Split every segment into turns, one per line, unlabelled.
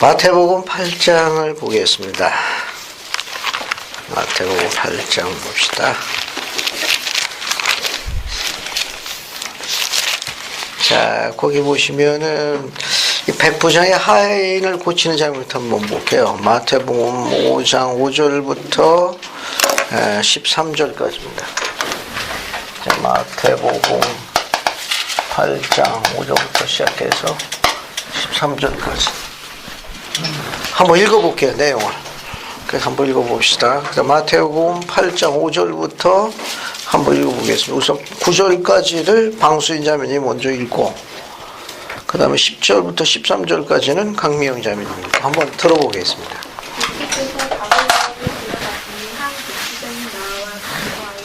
마태복음 8장을 보겠습니다. 마태복음 8장 봅시다. 자, 거기 보시면은 이 백부장의 하인을 고치는 장면부터 한번 볼게요. 마태복음 5장 5절부터 13절까지입니다. 자, 마태복음 8장 5절부터 시작해서 13절까지. 한번 읽어볼게요, 내용을. 그래서 한번 읽어봅시다. 그래서 마태복음 8장 5절부터 한번 읽어보겠습니다. 우선 9절까지를 방수인 자매님이 먼저 읽고, 그 다음에 10절부터 13절까지는 강미영 자매님이 읽고, 한번 들어보겠습니다.
예수께서 가버나움에 들어가시니 한 백부장이 나와 간구하여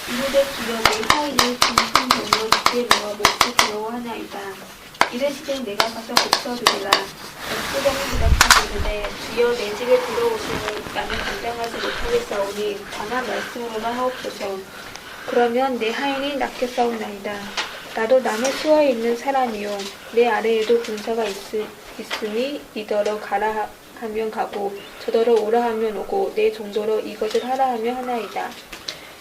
이르되 주여 내 하인을 중풍 병으로 늦게 누워 목이 괴로워하나이다. 이르시되 내가 가서 고쳐주리라. 백부장이 대답하되 주여 내 집에 들어오시니 나는 감당하지 못하겠사오니 다만 말씀으로만 하옵소서. 그러면 내 하인이 낫겠사오나이다. 나도 남의 수하에 있는 사람이요 내 아래에도 군사가 있으니 이더러 가라 하면 가고 저더러 오라 하면 오고 내 정도로 이것을 하라 하면 하나이다.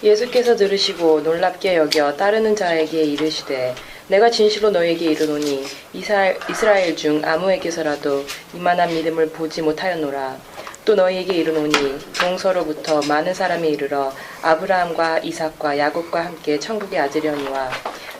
예수께서 들으시고 놀랍게 여겨 따르는 자에게 이르시되 내가 진실로 너에게 이르노니 이스라엘 중 아무에게서라도 이만한 믿음을 보지 못하였노라. 또 너희에게 이르노니 동서로부터 많은 사람이 이르러 아브라함과 이삭과 야곱과 함께 천국에 앉으려니와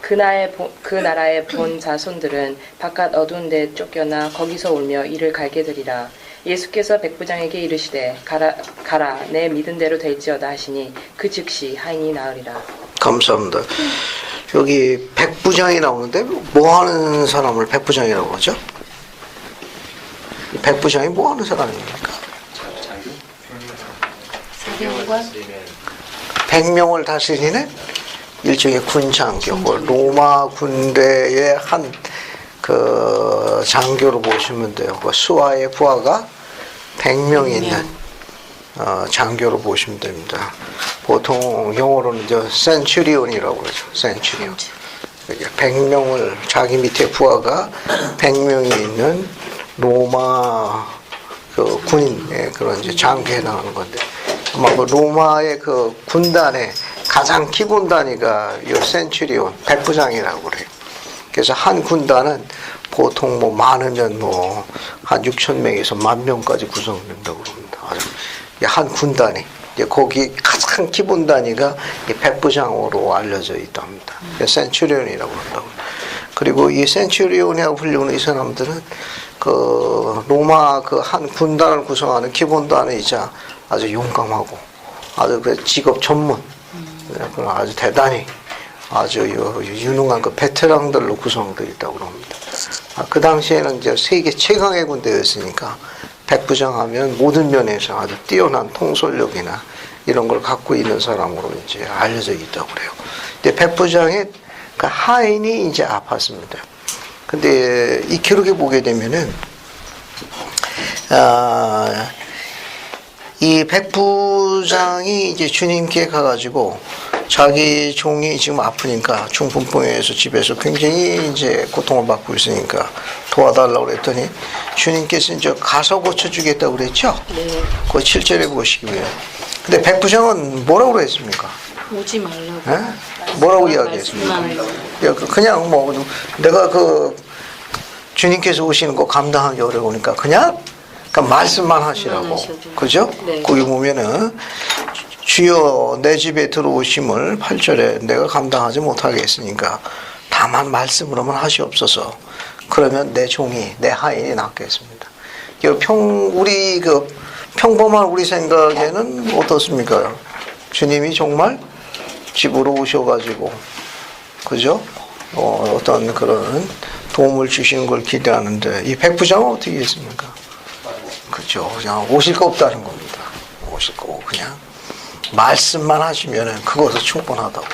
그 나라의 본 자손들은 바깥 어두운 데 쫓겨나 거기서 울며 이를 갈게 되리라. 예수께서 백부장에게 이르시되 가라 내 믿은 대로 될지어다 하시니 그 즉시 하인이 나으리라.
감사합니다. 여기 백부장이 나오는데 뭐 하는 사람을 백부장이라고 하죠? 백부장이 뭐 하는 사람입니까?
사경관
100명을 다스리는 일종의 군장교, 로마 군대의 한 그 장교로 보시면 돼요. 그 수하의 부하가 100명 있는 장교로 보시면 됩니다. 보통 영어로는 이제 센츄리온이라고 그러죠. 센츄리온. 100명을 자기 밑에 부하가 100명이 있는 로마 그 군인의 그런 이제 장교에 나오는 건데, 아마 그 로마의 그 군단의 가장 기본 단위가 이 센츄리온, 백부장이라고 그래요. 그래서 한 군단은 보통 뭐 많으면 뭐 한 6천 명에서 10,000명까지 구성된다고 그럽니다. 한 군단이 이제 거기 가장 기본 단위가 백부장으로 알려져 있답니다. 센츄리온이라고 한다고. 그리고 이 센츄리온이라고 불리는 이 사람들은 그 로마 그 한 군단을 구성하는 기본 단위이자 아주 용감하고 아주 그 직업 전문, 아주 대단히 아주 유능한 그 베테랑들로 구성되어 있다고 합니다. 그 당시에는 이제 세계 최강의 군대였으니까 백부장 하면 모든 면에서 아주 뛰어난 통솔력이나 이런 걸 갖고 있는 사람으로 이제 알려져 있다고 그래요. 근데 백부장의 그 하인이 이제 아팠습니다. 근데 이 기록에 보게 되면은, 이 백부장이 이제 주님께 가가지고 자기 종이 지금 아프니까 중풍병에서 집에서 굉장히 이제 고통을 받고 있으니까 도와달라고 그랬더니 주님께서 이제 가서 고쳐주겠다고 그랬죠?
네.
그 7절에 보시고요. 근데 백부장은 뭐라고 그랬습니까?
오지 말라고.
에? 뭐라고 이야기했습니까? 그냥 뭐 내가 그 주님께서 오시는 거 감당하기 어려우니까 그냥 말씀만 하시라고. 그죠?
네.
거기 보면은 주여 내 집에 들어오심을 8절에 내가 감당하지 못하겠으니까 다만 말씀으로만 하시옵소서. 그러면 내 종이 내 하인이 낫겠습니다. 우리 그 평범한 우리 생각에는 어떻습니까? 주님이 정말 집으로 오셔가지고, 그죠? 어떤 그런 도움을 주시는 걸 기대하는데 이 백부장은 어떻게 했습니까? 그죠? 그냥 오실 거 없다는 겁니다. 오실 거고 그냥 말씀만 하시면은 그것은 충분하다고.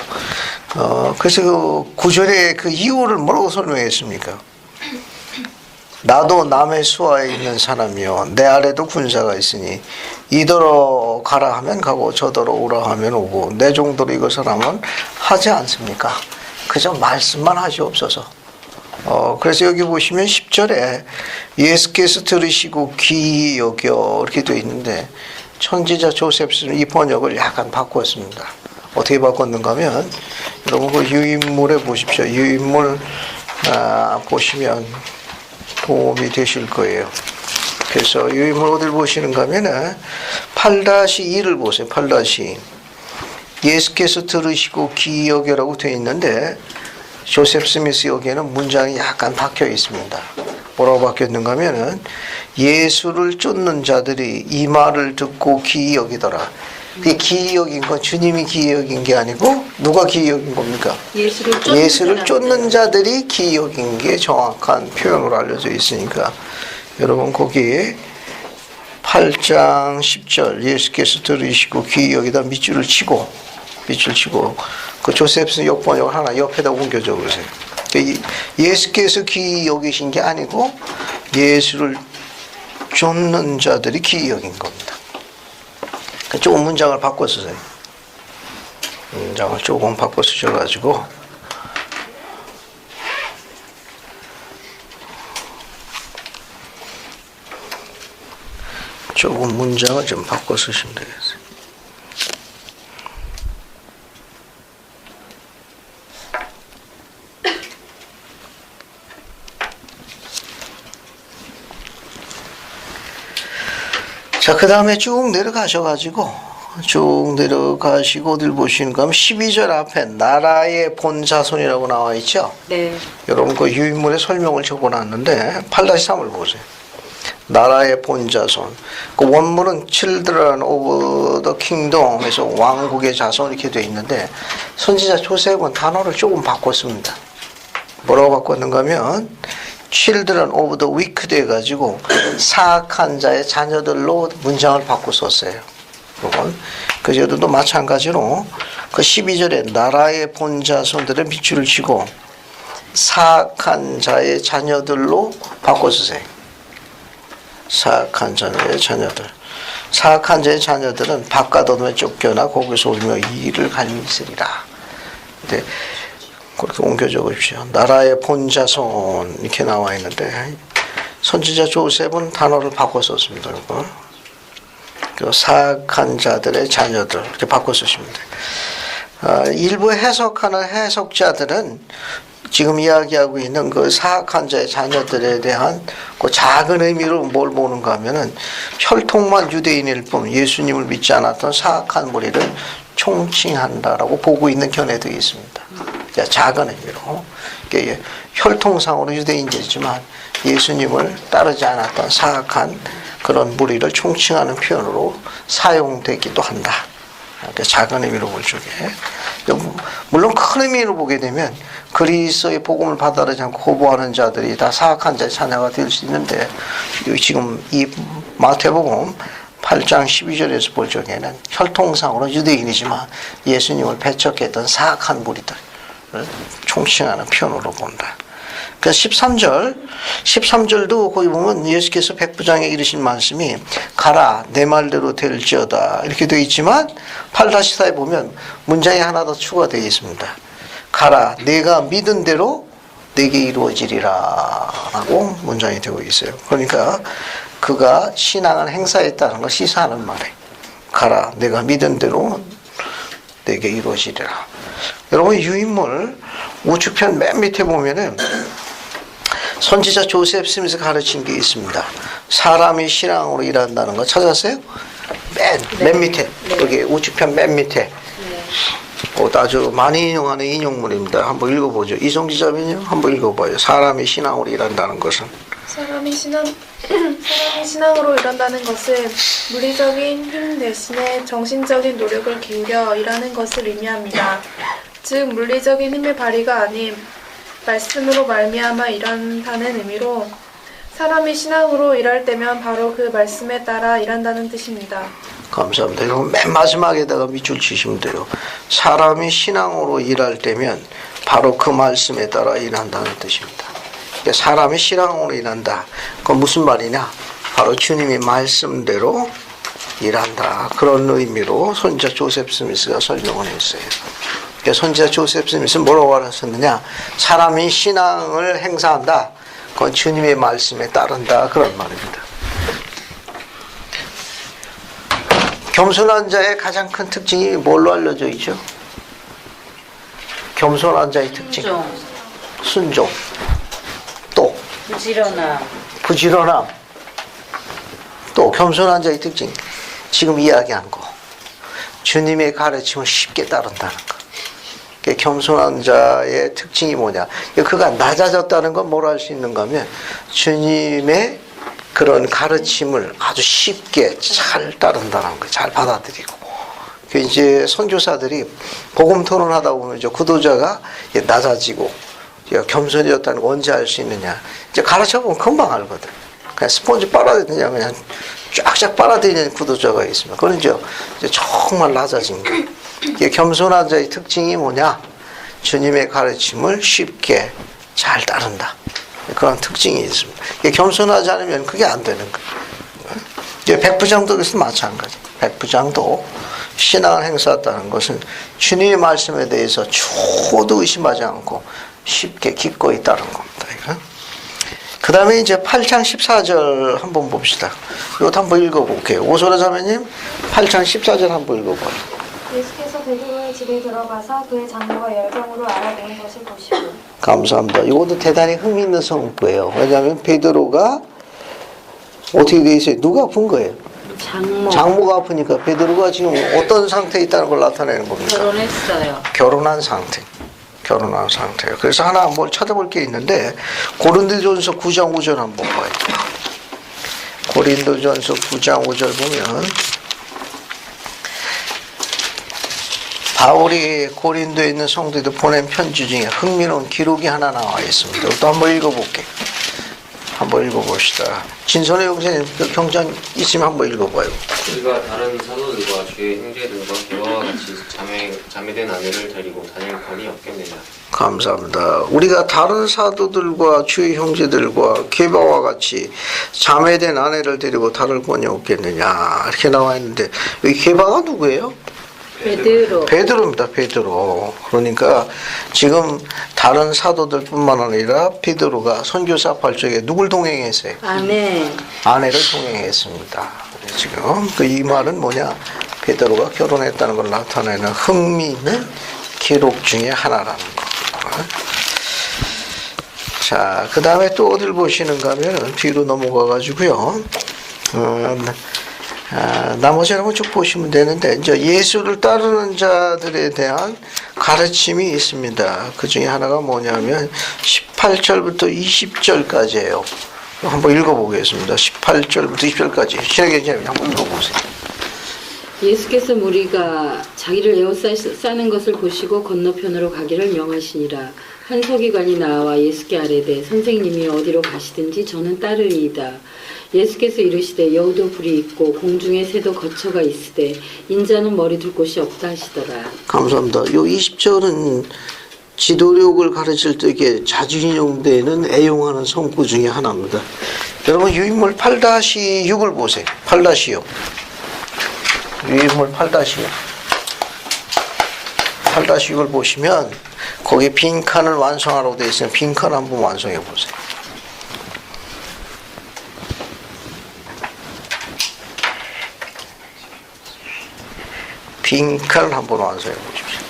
그래서 그 구절의 그 이유를 뭐라고 설명했습니까? 나도 남의 수하에 있는 사람이요 내 아래도 군사가 있으니 이더러 가라 하면 가고 저더러 오라 하면 오고 내 정도로 이것을 하면 하지 않습니까? 그저 말씀만 하시옵소서. 그래서 여기 보시면 10절에 예수께서 들으시고 귀히 여겨 이렇게 되어 있는데 선지자 조셉스는 이 번역을 약간 바꿨습니다. 어떻게 바꿨는가 하면 여러분 그 유인물에 보십시오. 유인물 보시면 도움이 되실 거예요. 그래서 유인물 어딜 보시는가 하면은 8-2를 보세요. 8-2. 예수께서 들으시고 귀히 여겨라고 되어 있는데 조셉 스미스 여기에는 문장이 약간 박혀 있습니다. 뭐라고 바뀌었는가 하면은 예수를 쫓는 자들이 이 말을 듣고 귀히 여기더라. 그 귀히 여긴 건 주님이 귀히 여긴 게 아니고 누가 귀히 여긴 겁니까? 예수를 쫓는 자들이 귀히 여긴 게 정확한 표현으로 알려져 있으니까 여러분 거기 8장 10절 예수께서 들으시고 귀히 여기다 밑줄을 치고 그 조셉스 역번역을 하나 옆에다 옮겨 적으세요. 예수께서 귀히 여기신 게 아니고 예수를 쫓는 자들이 귀히 여긴 겁니다. 조금 문장을 바꿔 쓰세요. 문장을 조금 바꿔 쓰셔가지고 조금 문장을 좀 바꿔 쓰시면 되겠어요. 자, 그 다음에 쭉 내려가시고 어딜 보시는가 하면 12절 앞에 나라의 본 자손이라고 나와 있죠?
네.
여러분 그 유인물의 설명을 적어놨는데 8-3을 보세요. 나라의 본 자손. 그 원문은 children of the kingdom에서 왕국의 자손 이렇게 되어 있는데 선지자 조셉은 단어를 조금 바꿨습니다. 뭐라고 바꿨는가 하면 children of the wicked 해가지고 사악한 자의 자녀들로 문장을 바꿔 썼어요. 그 저도 마찬가지로 그 12절에 나라의 본 자손들의 밑줄을 치고 사악한 자의 자녀들로 바꿔 쓰세요. 사악한 자의 자녀들. 사악한 자의 자녀들은 바깥 어둠에 쫓겨나 거기서 울며 이를 갈미으리라. 근데 그렇게 옮겨 적으십시오. 나라의 본자손 이렇게 나와 있는데 선지자 조셉은 단어를 바꿔 썼습니다. 그 사악한 자들의 자녀들 이렇게 바꿔 쓰시면 돼요. 일부 해석하는 해석자들은 지금 이야기하고 있는 그 사악한 자의 자녀들에 대한 그 작은 의미로 뭘 보는가 하면은 혈통만 유대인일 뿐 예수님을 믿지 않았던 사악한 무리를 총칭한다라고 보고 있는 견해도 있습니다. 작은 의미로. 혈통상으로 유대인이지만 예수님을 따르지 않았던 사악한 그런 무리를 총칭하는 표현으로 사용되기도 한다. 작은 의미로 볼 적에. 물론 큰 의미로 보게 되면 그리스도의 복음을 받아들이지 않고 거부하는 자들이 다 사악한 자의 자녀가 될 수 있는데 지금 이 마태복음 8장 12절에서 볼 적에는 혈통상으로 유대인이지만 예수님을 배척했던 사악한 무리들을 총칭하는 표현으로 본다. 그래서 13절도 거기 보면 예수께서 백부장에 이르신 말씀이 가라 내 말대로 될지어다 이렇게 되어 있지만 8-4에 보면 문장이 하나 더 추가되어 있습니다. 가라 내가 믿은 대로 내게 이루어지리라 라고 문장이 되고 있어요. 그러니까 그가 신앙을 행사했다는 걸 시사하는 말이에요. 가라 내가 믿은 대로 내게 이루어지리라. 여러분 유인물 우측편 맨 밑에 보면은 선지자 조셉 스미스 가르친 게 있습니다. 사람이 신앙으로 일한다는 거 찾았어요? 맨 밑에 여기 우측편 맨 밑에 아주 많이 인용하는 인용물입니다. 한번 읽어보죠. 이성 기자면요 한번 읽어봐요. 사람이 신앙으로 일한다는 것은
사람이 신앙으로 일한다는 것은 물리적인 힘 대신에 정신적인 노력을 기울여 일하는 것을 의미합니다. 즉 물리적인 힘의 발휘가 아닌 말씀으로 말미암아 일한다는 의미로 사람이 신앙으로 일할 때면 바로 그 말씀에 따라 일한다는 뜻입니다.
감사합니다. 이거 맨 마지막에다가 밑줄 치시면 돼요. 사람이 신앙으로 일할 때면 바로 그 말씀에 따라 일한다는 뜻입니다. 사람이 신앙으로 일한다. 그건 무슨 말이냐? 바로 주님의 말씀대로 일한다. 그런 의미로 선지자 조셉 스미스가 설명을 했어요. 선지자 조셉 스미스 뭐라고 하셨느냐? 사람이 신앙을 행사한다. 그건 주님의 말씀에 따른다. 그런 말입니다. 겸손한 자의 가장 큰 특징이 뭘로 알려져 있죠? 겸손한 자의 특징. 순종. 또 부지런함. 또 겸손한 자의 특징. 지금 이야기한 거. 주님의 가르침을 쉽게 따른다는 거. 겸손한 자의 특징이 뭐냐? 그가 낮아졌다는 건 뭘 알 수 있는가 하면 주님의 그런 가르침을 아주 쉽게 잘 따른다는 거예요. 잘 받아들이고. 이제 선교사들이 복음 토론하다 보면 이제 구도자가 낮아지고 겸손해졌다는 거 언제 알 수 있느냐? 이제 가르쳐 보면 금방 알거든. 그냥 스폰지 빨아들이냐 그냥 쫙쫙 빨아들이는 구도자가 있습니다. 그건 이제 정말 낮아진 거예요. 이게 겸손한 자의 특징이 뭐냐? 주님의 가르침을 쉽게 잘 따른다. 그런 특징이 있습니다. 이게 겸손하지 않으면 그게 안 되는 거예요. 이게 백부장도 그래서 마찬가지. 백부장도 신앙을 행사했다는 것은 주님의 말씀에 대해서 초도 의심하지 않고 쉽게 기꺼이 따른 겁니다. 그 다음에 이제 8장 14절 한번 봅시다. 이것도 한번 읽어볼게요. 오소라 자매님 8장 14절 한번 읽어봐요.
예수께서 베드로의 집에 들어가서 그의 장모가 열병으로 알아보는 것을 보시고.
감사합니다. 이것도 대단히 흥미있는 성구예요. 왜냐하면 베드로가 어떻게 돼 있어요? 누가 아픈 거예요? 장모가 아프니까 베드로가 지금 어떤 상태에 있다는 걸 나타내는 겁니까?
결혼했어요.
결혼한 상태예요. 그래서 하나 한번 찾아볼 게 있는데 고린도전서 9장 5절 한번 봐요. 고린도전서 9장 5절 보면 바울이 고린도에 있는 성도들 보낸 편지 중에 흥미로운 기록이 하나 나와 있습니다. 또 한번 읽어볼게요. 한번 읽어봅시다. 진선의 형제님 경장 있으면 한번 읽어봐요.
우리가 다른 사도들과 주의 형제들과 개와와 같이 자매된 아내를 데리고 다닐 권이 없겠느냐.
감사합니다. 우리가 다른 사도들과 주의 형제들과 게바와 같이 자매된 아내를 데리고 다를 권이 없겠느냐 이렇게 나와 있는데 여기 게바가 누구예요? 베드로입니다. 베드로. 그러니까 지금 다른 사도들뿐만 아니라 베드로가 선교사 발족에 누굴 동행했어요? 아내를 동행했습니다. 지금 이 말은 뭐냐? 베드로가 결혼했다는 걸 나타내는 흥미있는 기록 중에 하나라는 거. 자, 그 다음에 또 어딜 보시는가 하면 뒤로 넘어가 가지고요. 나머지 한번 쭉 보시면 되는데 이제 예수를 따르는 자들에 대한 가르침이 있습니다. 그 중에 하나가 뭐냐면 18절부터 20절까지예요. 한번 읽어보겠습니다. 18절부터 20절까지 신학개념 한번 읽어보세요.
예수께서 무리가 자기를 에워싸는 것을 보시고 건너편으로 가기를 명하시니라. 한 서기관이 나와 예수께 아뢰되 선생님이 어디로 가시든지 저는 따르리이다. 예수께서 이르시되 여우도 불이 있고 공중에 새도 거처가 있으되 인자는 머리 둘 곳이 없다 하시더라. 감사합니다.
요 20절은 지도력을 가르칠 때 이게 자주 인용되는 애용하는 성구 중에 하나입니다. 여러분 유인물 8-6을 보세요. 8-6. 유인물 8-6. 8-6을 보시면 거기 빈칸을 완성하라고 되어 있으면 빈칸 한번 완성해 보세요. 빈칸을 한번 완성해 보십시오.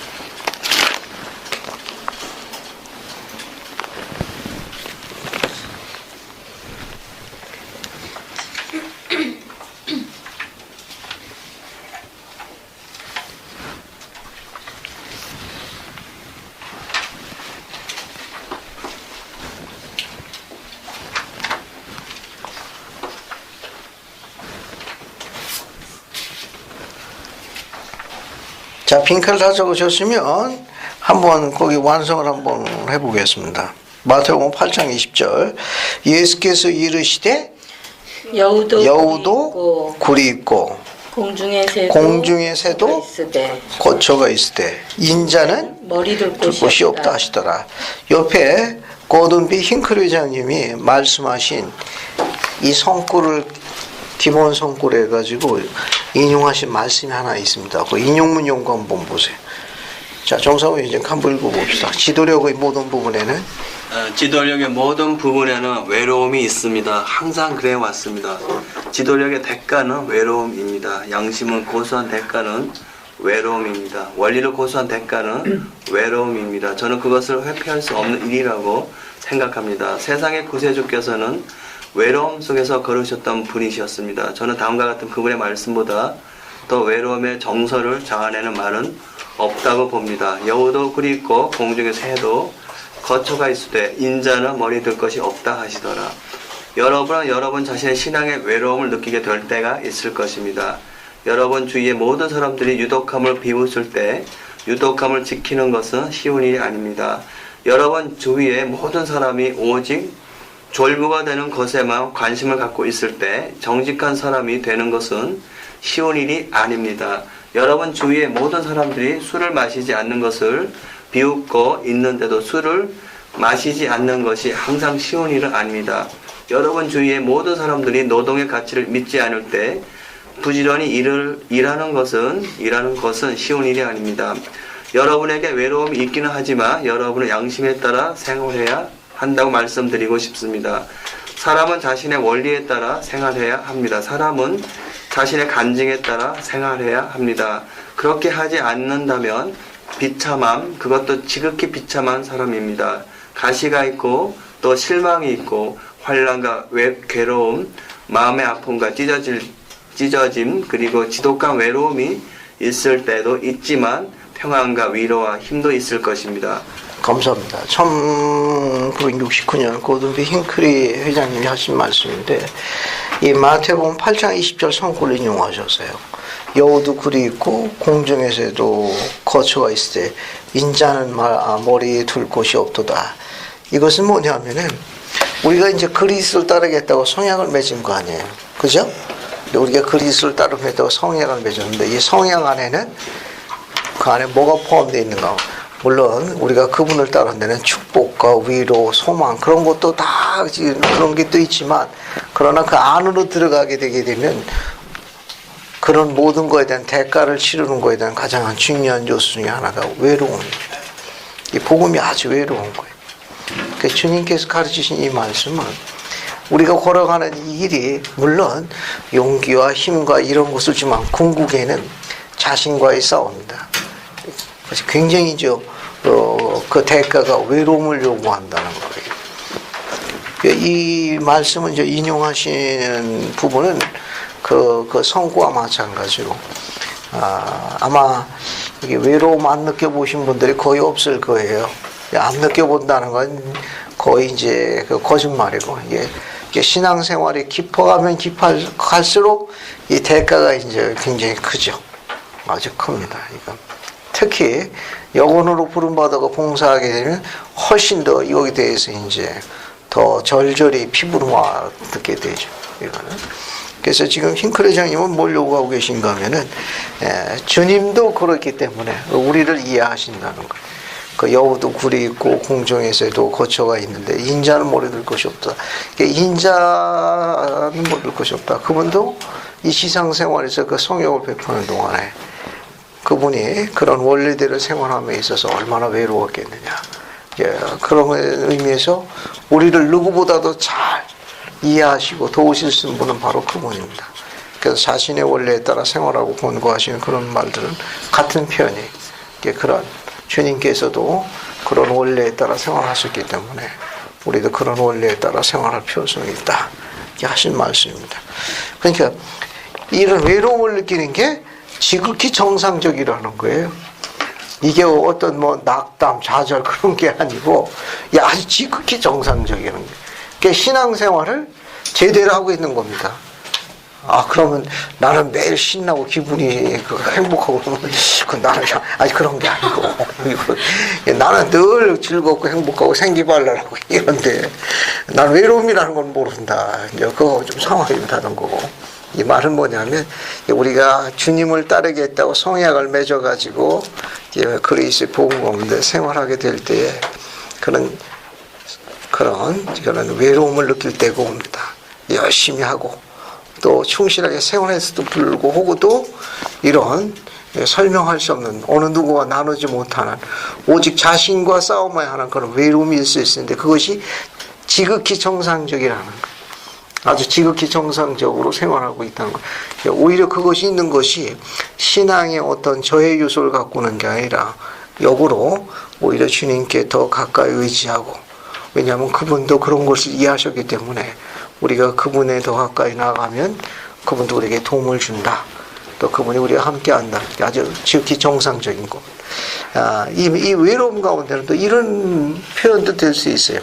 자, 빈칸을 다 적으셨으면 한번 거기 완성을 한번 해보겠습니다. 마태복음 8장 20절 예수께서 이르시되 여우도 굴이 있고 공중에 새도 거처가 있으되 인자는
머리 둘
곳이 없다 하시더라. 옆에 고든비 힝클 회장님이 말씀하신 이 성구를 기본 성구를 해가지고 인용하신 말씀이 하나 있습니다. 그 인용문 연구 한번 보세요. 자, 정상훈 위원장 한번 읽어봅시다. 지도력의 모든 부분에는
지도력의 모든 부분에는 외로움이 있습니다. 항상 그래 왔습니다. 지도력의 대가는 외로움입니다. 양심은 고수한 대가는 외로움입니다. 원리를 고수한 대가는 외로움입니다. 저는 그것을 회피할 수 없는 일이라고 생각합니다. 세상의 구세주께서는 외로움 속에서 걸으셨던 분이셨습니다. 저는 다음과 같은 그분의 말씀보다 더 외로움의 정서를 자아내는 말은 없다고 봅니다. 여우도 굴이 있고 공중의 새도 거처가 있으되 인자는 머리 들 것이 없다 하시더라. 여러분은 여러분 자신의 신앙의 외로움을 느끼게 될 때가 있을 것입니다. 여러분 주위의 모든 사람들이 유독함을 비웃을 때 유독함을 지키는 것은 쉬운 일이 아닙니다. 여러분 주위의 모든 사람이 오직 졸부가 되는 것에만 관심을 갖고 있을 때 정직한 사람이 되는 것은 쉬운 일이 아닙니다. 여러분 주위의 모든 사람들이 술을 마시지 않는 것을 비웃고 있는데도 술을 마시지 않는 것이 항상 쉬운 일은 아닙니다. 여러분 주위의 모든 사람들이 노동의 가치를 믿지 않을 때 부지런히 일하는 것은 쉬운 일이 아닙니다. 여러분에게 외로움이 있기는 하지만 여러분은 양심에 따라 생활해야 한다고 말씀드리고 싶습니다. 사람은 자신의 원리에 따라 생활해야 합니다. 사람은 자신의 간증에 따라 생활해야 합니다. 그렇게 하지 않는다면 비참함, 그것도 지극히 비참한 사람입니다. 가시가 있고 또 실망이 있고 환난과 괴로움, 마음의 아픔과 찢어짐 그리고 지독한 외로움이 있을 때도 있지만 평안과 위로와 힘도 있을 것입니다.
감사합니다. 1969년 고든비 힝클리 회장님이 하신 말씀인데 이 마태복음 8장 20절 성구를 인용하셨어요. 여우도 굴이 있고 공중에서도 거처가 있을 때 인자는 머리에 둘 곳이 없도다. 이것은 뭐냐면은 우리가 이제 그리스도를 따르겠다고 성약을 맺은 거 아니에요. 그죠? 우리가 그리스도를 따르겠다고 성약을 맺었는데 이 성약 안에는 그 안에 뭐가 포함되어 있는가? 물론 우리가 그분을 따르는 데는 축복과 위로, 소망 그런 것도 다 그런 게 또 있지만 그러나 그 안으로 들어가게 되게 되면 그런 모든 거에 대한 대가를 치르는 거에 대한 가장 중요한 요소 중에 하나가 외로움입니다. 이 복음이 아주 외로운 거예요. 그러니까 주님께서 가르치신 이 말씀은 우리가 걸어가는 이 일이 물론 용기와 힘과 이런 것을 주지만 궁극에는 자신과의 싸움입니다. 그래서 굉장히 그 대가가 외로움을 요구한다는 거예요. 이 말씀을 인용하시는 부분은 그 성구와 마찬가지로 아마 이게 외로움 안 느껴보신 분들이 거의 없을 거예요. 안 느껴본다는 건 거의 이제 그 거짓말이고 이게 신앙생활이 깊어가면 깊어갈수록 이 대가가 이제 굉장히 크죠. 아주 큽니다. 이건. 특히 영혼으로 부름받아가 봉사하게 되면 훨씬 더 여기 대해서 이제 더 절절히 피부로 와닿게 되죠. 이거는. 그래서 지금 힝클 회장님은 뭘 요구하고 계신가 하면은 주님도 그렇기 때문에 우리를 이해하신다는 거예요. 그 여우도 굴이 있고 공중에서도 거처가 있는데 인자는 머리 들 것이 없다. 인자는 머리 들 것이 없다. 그분도 이 지상생활에서 그 성역을 베푸는 동안에 그분이 그런 원리대로 생활함에 있어서 얼마나 외로웠겠느냐. 그런 의미에서 우리를 누구보다도 잘 이해하시고 도우실 수 있는 분은 바로 그분입니다. 그래서 자신의 원리에 따라 생활하고 권고하시는 그런 말들은 같은 편이 그런 주님께서도 그런 원리에 따라 생활하셨기 때문에 우리도 그런 원리에 따라 생활할 필요성이 있다. 이렇게 하신 말씀입니다. 그러니까 이런 외로움을 느끼는 게 지극히 정상적이라는 거예요. 이게 어떤 낙담, 좌절 그런 게 아니고 아주 지극히 정상적이라는 거예요. 그러니까 신앙생활을 제대로 하고 있는 겁니다. 그러면 나는 매일 신나고 기분이 행복하고 그러면 나는 아니 그런 게 아니고 나는 늘 즐겁고 행복하고 생기발랄하고 이런데 난 외로움이라는 건 모른다. 이제 그거 좀 상황이 다른 거고. 이 말은 뭐냐면 우리가 주님을 따르겠다고 성약을 맺어가지고 그리스도의 복음 가운데 생활하게 될 때에 그런 외로움을 느낄 때가 옵니다. 열심히 하고 또 충실하게 생활해서도 불구하고도 이런 설명할 수 없는, 어느 누구와 나누지 못하는, 오직 자신과 싸움해야 하는 그런 외로움이 있을 수 있는데, 그것이 지극히 정상적이라는 거예요. 아주 지극히 정상적으로 생활하고 있다는 거예요. 오히려 그것이 있는 것이 신앙의 어떤 저해 요소를 갖고는 게 아니라 역으로 오히려 주님께 더 가까이 의지하고, 왜냐하면 그분도 그런 것을 이해하셨기 때문에 우리가 그분에 더 가까이 나가면 그분도 우리에게 도움을 준다. 또 그분이 우리와 함께한다. 아주 지극히 정상적인 것. 이 외로움 가운데는 또 이런 표현도 될 수 있어요.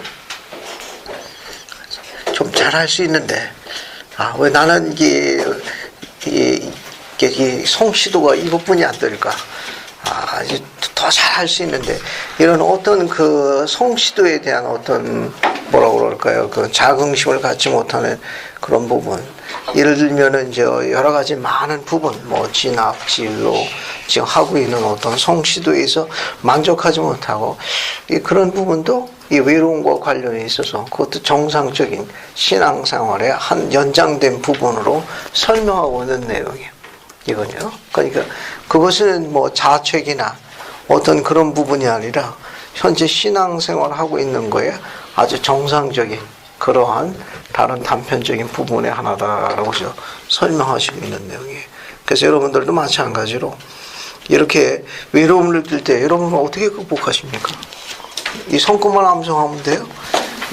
좀 잘할 수 있는데, 왜 나는 이게 성취도가 이것뿐이 안 될까? 더 잘할 수 있는데, 이런 어떤 그 성취도에 대한 어떤 뭐라고 그럴까요? 그 자긍심을 갖지 못하는 그런 부분. 예를 들면은 이제 여러 가지 많은 부분, 뭐 진학, 진로, 지금 하고 있는 어떤 성취도에서 만족하지 못하고, 그런 부분도 이 외로움과 관련이 있어서 그것도 정상적인 신앙생활의 한 연장된 부분으로 설명하고 있는 내용이에요. 이건요. 그러니까 그것은 뭐 자책이나 어떤 그런 부분이 아니라 현재 신앙생활을 하고 있는 거에 아주 정상적인 그러한 다른 단편적인 부분의 하나다라고 설명하시고 있는 내용이에요. 그래서 여러분들도 마찬가지로 이렇게 외로움을 느낄 때 여러분은 어떻게 극복하십니까? 이 성금만 암송하면 돼요?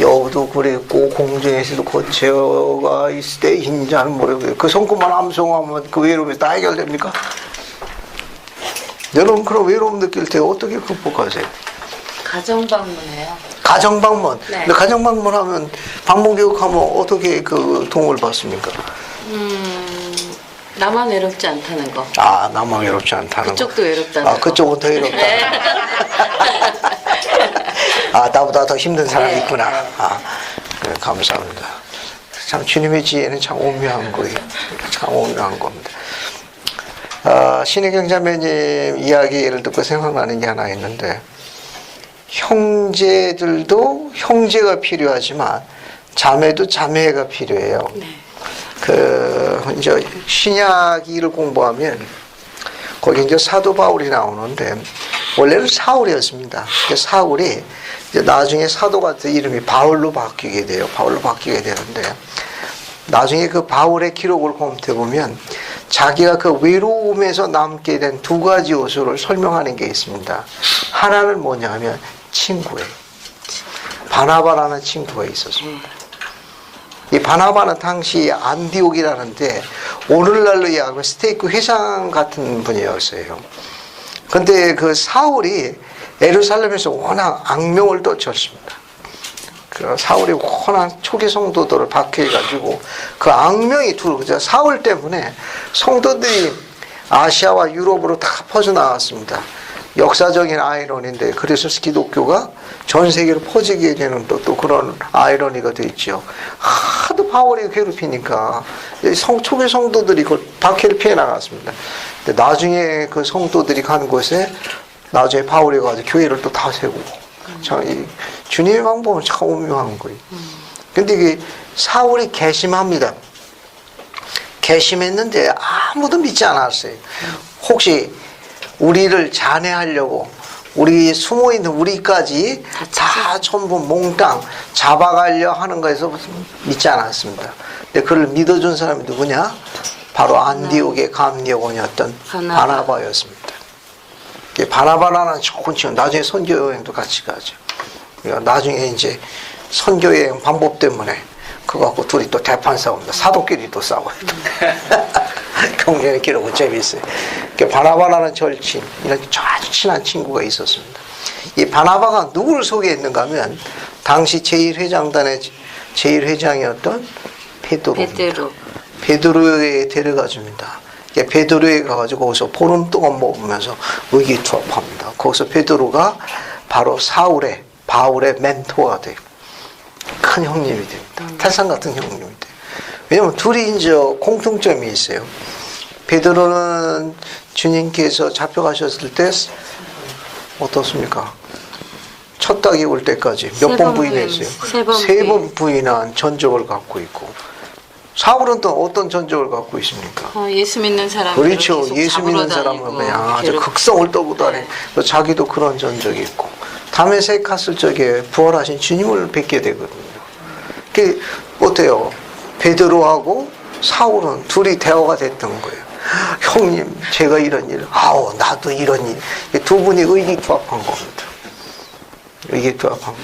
여우도 그랬고 공중에서도 거체어가 있을 때 인자는 모르고요. 그 성금만 암송하면 그 외로움이 다 해결됩니까? 여러분 그런 외로움 느낄 때 어떻게 극복하세요?
가정방문해요.
가정방문.
네.
근데 가정방문하면 방문교육하면 어떻게 그 도움을 받습니까?
나만 외롭지 않다는 거.
나만 외롭지 않다는
그쪽도 외롭다는 거.
그쪽은 더 외롭다.
네.
나보다 더 힘든 사람이
네.
있구나. 네, 감사합니다. 참 주님의 지혜는 참 오묘한 거예요. 참 오묘한 겁니다. 신혜경 자매님 이야기를 듣고 생각나는 게 하나 있는데, 형제들도 형제가 필요하지만 자매도 자매가 필요해요.
네.
이제 신약기를 공부하면 거기 이제 사도 바울이 나오는데, 원래는 사울이었습니다. 사울이 이제 나중에 사도가 돼 이름이 바울로 바뀌게 돼요. 바울로 바뀌게 되는데, 나중에 그 바울의 기록을 검토해 보면 자기가 그 외로움에서 남게 된 두 가지 요소를 설명하는 게 있습니다. 하나는 뭐냐 하면 친구예요. 바나바라는 친구가 있었습니다. 이 바나바는 당시 안디옥이라는데 오늘날로 이야기하면 스테이크 회장 같은 분이었어요. 근데 그 사울이 예루살렘에서 워낙 악명을 떨쳤습니다. 그 사울이 워낙 초기 성도들을 박해해가지고 그 악명이 사울 때문에 성도들이 아시아와 유럽으로 다 퍼져나왔습니다. 역사적인 아이러니인데, 그래서 기독교가 전 세계로 퍼지게 되는 또 그런 아이러니가 돼 있죠. 하도 바울이 괴롭히니까 초기 성도들이 그 박해를 피해 나갔습니다. 근데 나중에 그 성도들이 간 곳에 나중에 바울이 가서 교회를 또 다 세우고, 참 이 주님의 방법은 참 오묘한 거예요. 근데 이게 사울이 괘씸합니다. 괘씸했는데 아무도 믿지 않았어요. 혹시 우리를 잔해하려고 우리 숨어있는 우리까지 다 전부 몽땅 잡아가려 하는 거에서 믿지 않았습니다. 근데 그를 믿어준 사람이 누구냐? 바로 안디옥의 감리원이었던 바나바였습니다. 바나바라는 좋은 친구, 나중에 선교여행도 같이 가죠. 나중에 이제 선교여행 방법 때문에 그거 갖고 둘이 또 대판 싸웁니다. 사도끼리 또 싸워요. 경전의 기록은 재미있어요. 바나바라는 절친, 이런 아주 친한 친구가 있었습니다. 이 바나바가 누구를 소개했는가 하면 당시 제1회장단의 제1회장이었던 베드로에 데려가 줍니다. 베드로에 가가지고 거기서 보름 동안 먹으면서 의기투합합니다. 거기서 베드로가 바로 바울의 멘토가 돼요. 큰 형님이 됩니다. 태산 같은 형님이 돼요. 왜냐면 둘이 이제 공통점이 있어요. 베드로는 주님께서 잡혀가셨을 때 어떻습니까? 첫 닭이 올 때까지 몇 번 부인했어요? 세 번 부인한 전적을 갖고 있고, 사울은 또 어떤 전적을 갖고 있습니까?
예수 믿는 사람.
그렇죠. 예수 믿는 사람은 그냥 아주 극성을 떠고다니. 자기도 그런 전적이 있고. 다메섹 갔을 적에 부활하신 주님을 뵙게 되거든요. 그게 어때요? 베드로하고 사울은 둘이 대화가 됐던 거예요. 형님, 제가 이런 일, 나도 이런 일. 두 분이 의기투합한 겁니다. 의기투합한 거.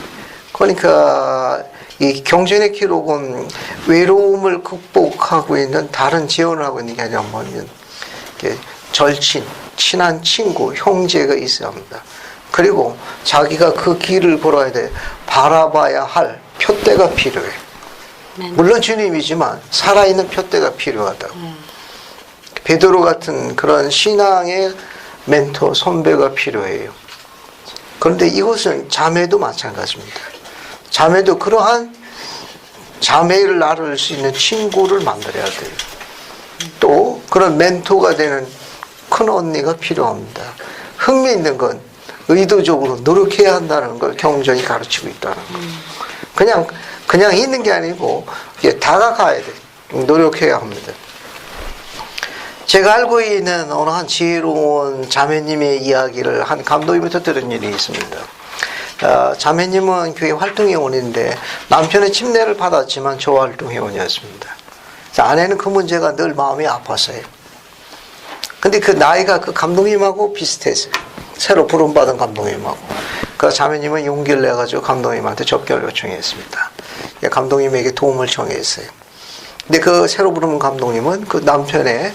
그러니까 이 경전의 기록은 외로움을 극복하고 있는 다른 재현을 하고 있는 게 아니라 뭐냐면 절친, 친한 친구, 형제가 있어야 합니다. 그리고 자기가 그 길을 걸어야 돼. 바라봐야 할 표대가 필요해. 물론 주님이지만 살아있는 표대가 필요하다고. 베드로 같은 그런 신앙의 멘토, 선배가 필요해요. 그런데 이것은 자매도 마찬가지입니다. 자매도 그러한 자매를 나눌 수 있는 친구를 만들어야 돼요. 또 그런 멘토가 되는 큰 언니가 필요합니다. 흥미있는 건 의도적으로 노력해야 한다는 걸 경전이 가르치고 있다는 거. 그냥 있는 게 아니고 다가가야 돼. 노력해야 합니다. 제가 알고 있는 어느 한 지혜로운 자매님의 이야기를 한 감독님부터 들은 일이 있습니다. 자매님은 교회 활동회원인데 남편의 침례를 받았지만 저 활동회원이었습니다. 아내는 그 문제가 늘 마음이 아팠어요. 근데 그 나이가 그 감독님하고 비슷했어요. 새로 부름받은 감독님하고. 그래서 자매님은 용기를 내가지고 감독님한테 접견을 요청했습니다. 감독님에게 도움을 청했어요. 근데 그 새로 부른 감독님은 그 남편의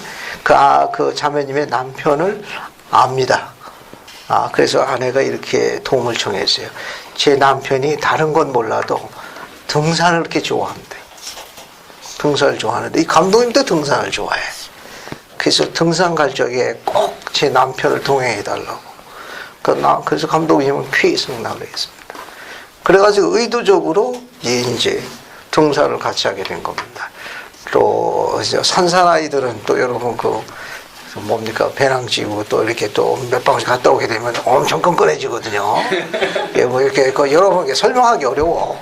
그 자매님의 남편을 압니다. 그래서 아내가 이렇게 도움을 청했어요. 제 남편이 다른 건 몰라도 등산을 그렇게 좋아한대. 등산을 좋아하는데 이 감독님도 등산을 좋아해. 그래서 등산 갈 적에 꼭 제 남편을 동행해 달라고. 그래서 감독님은 퀴승낙을 했습니다. 그래가지고 의도적으로 이제 등산을 같이 하게 된 겁니다. 또 산산 아이들은 또 여러분 뭡니까 배낭지고 또 이렇게 또 몇 방씩 갔다 오게 되면 엄청 끈끈해지거든요. 뭐 이렇게 여러분께 설명하기 어려워.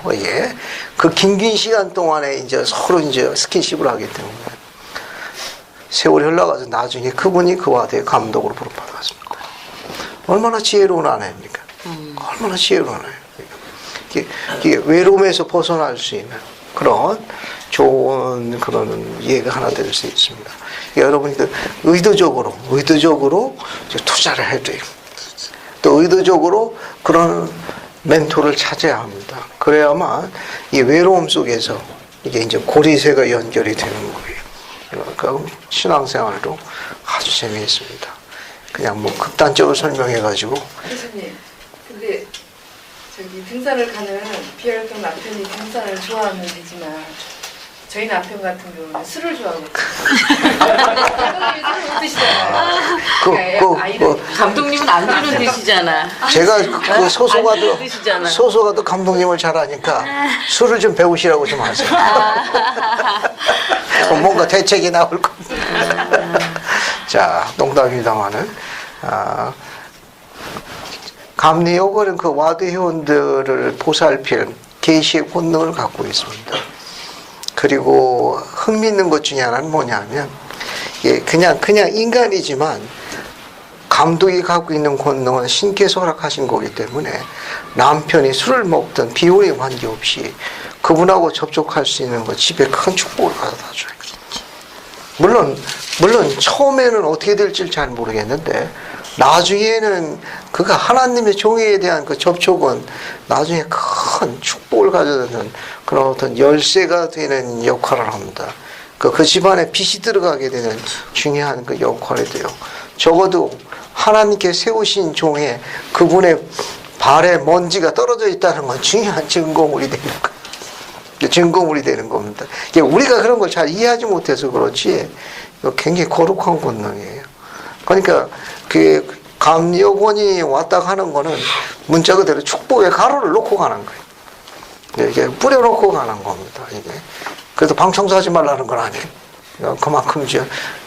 그 긴 시간 동안에 이제 서로 이제 스킨십을 하기 때문에 세월이 흘러가서 나중에 그분이 그와 대해 감독으로 부름받았습니다. 얼마나 지혜로운 아내입니까? 얼마나 지혜로운 아내입니까? 이게 외로움에서 벗어날 수 있는 그런 좋은 그런 이해가 하나 될 수 있습니다. 여러분이 의도적으로 투자를 해야 돼요. 또 의도적으로 그런 멘토를 찾아야 합니다. 그래야만 이 외로움 속에서 이게 이제 고리새가 연결이 되는 거예요. 그러니까 신앙생활도 아주 재미있습니다. 그냥 뭐 극단적으로 설명해가지고.
교수님, 근데 등산을 가는 비활동 남편이 등산을 좋아하는 데지만 저희 남편 같은 경우는 술을 좋아하거든요. 감독님이 술을 못 드시잖아요.
감독님은 안주는 드시잖아.
제가 그 소소가도 감독님을 잘 아니까 술을 좀 배우시라고 좀 하세요. 뭔가 대책이 나올 겁니다. 자, 농담입니다만은 감리교회는 그 와드 회원들을 보살필 계시의 본능을 갖고 있습니다. 그리고 흥미있는 것 중에 하나는 뭐냐면 그냥 인간이지만 감독이 갖고 있는 권능은 신께서 허락하신 거기 때문에 남편이 술을 먹든 비혼에 관계없이 그분하고 접촉할 수 있는 것 집에 큰 축복을 가져다 줘요. 물론 처음에는 어떻게 될지 잘 모르겠는데 나중에는 그가 하나님의 종에 대한 그 접촉은 나중에 큰 축복을 가져다는 그런 어떤 열쇠가 되는 역할을 합니다. 그 집안에 빛이 들어가게 되는 중요한 그 역할이 돼요. 적어도 하나님께 세우신 종에 그분의 발에 먼지가 떨어져 있다는 건 중요한 증거물이 되는 거예요. 증거물이 되는 겁니다. 우리가 그런 걸 잘 이해하지 못해서 그렇지 굉장히 거룩한 권능이에요. 그러니까 그 감리교원이 왔다 가는 거는 문자 그대로 축복의 가루를 놓고 가는 거예요. 이게 뿌려놓고 가는 겁니다. 이게 그래도 방청소하지 말라는 건 아니에요. 그만큼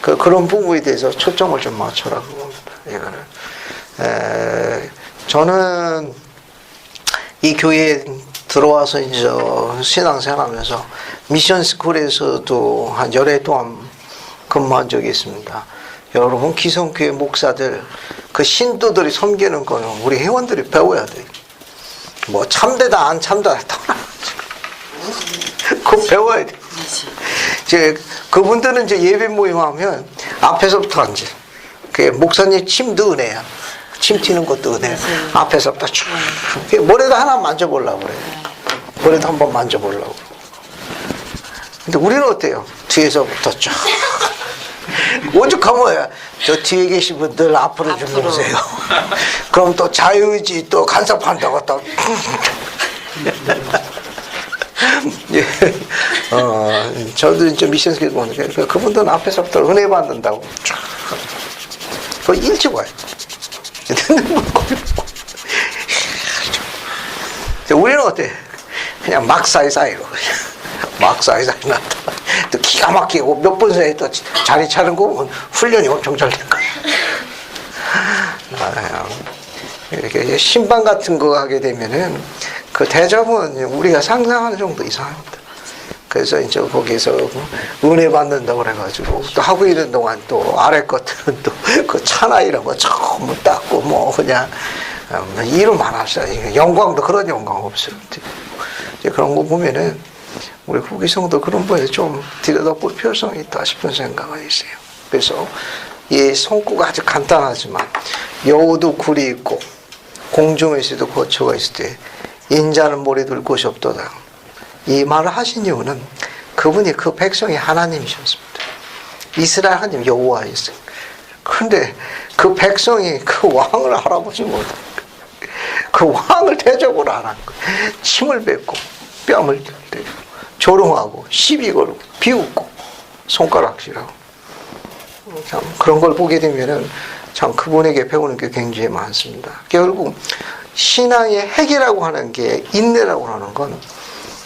그런 부분에 대해서 초점을 좀 맞춰라 그겁니다. 이거는 저는 이 교회 들어와서 이제 신앙생활하면서 미션 스쿨에서도 한 열흘 동안 근무한 적이 있습니다. 여러분 기성교회 목사들 그 신도들이 섬기는 거는 우리 회원들이 배워야 돼요. 뭐 참되다 안 참되다 그거 배워야 돼. 이제 그분들은 이제 예배 모임하면 앞에서부터 이제 그 목사님 침도 은혜야. 침 튀는 것도 은혜. 앞에서부터 쭉 머리도 하나 만져보려고 그래. 머리도 한번 만져보려고. 근데 우리는 어때요? 뒤에서부터 쭉. 오죽하면 저 뒤에 계신 분들 앞으로 좀 오세요. 그럼 또 자유의지 또 간섭한다고 또. 예. 저도 이제 미션스케줄 보니까 그분들은 앞에서부터 은혜 받는다고 쫙. 그거 일찍 와요. 우리는 어때? 그냥 막 사이사이로. 막 사이사이 났다. 또 기가 막히고 몇 분 사이에 또 자리 차는 거 보면 훈련이 엄청 잘 된 거야. 이렇게 신방 같은 거 하게 되면은 그 대접은 우리가 상상하는 정도 이상합니다. 그래서 이제 거기서 은혜 받는다고 그래가지고 또 하고 있는 동안 또 아래 것들은 또 그 차나 이런 거 전부 닦고 뭐 그냥 일을 많았어요. 영광도 그런 영광 없어요. 그런 거 보면은 우리 후기성도 그런 부분에 좀 들여다볼 필요성이 있다 싶은 생각이 있어요. 그래서 이 손구가 아주 간단하지만 여우도 굴이 있고 공중에서도 거처가 있을 때 인자는 모래 둘 곳이 없도다. 이 말을 하신 이유는 그분이 그 백성이 하나님이셨습니다. 이스라엘 하나님 여호와였어요. 그런데 그 백성이 그 왕을 알아보지 못한 그 왕을 대적으로 안 한 거예요. 침을 뱉고 뺨을 때리고 조롱하고 시비 걸고 비웃고 손가락질하고 참 그런 걸 보게 되면은 참 그분에게 배우는 게 굉장히 많습니다. 결국 신앙의 핵이라고 하는 게 인내라고 하는 건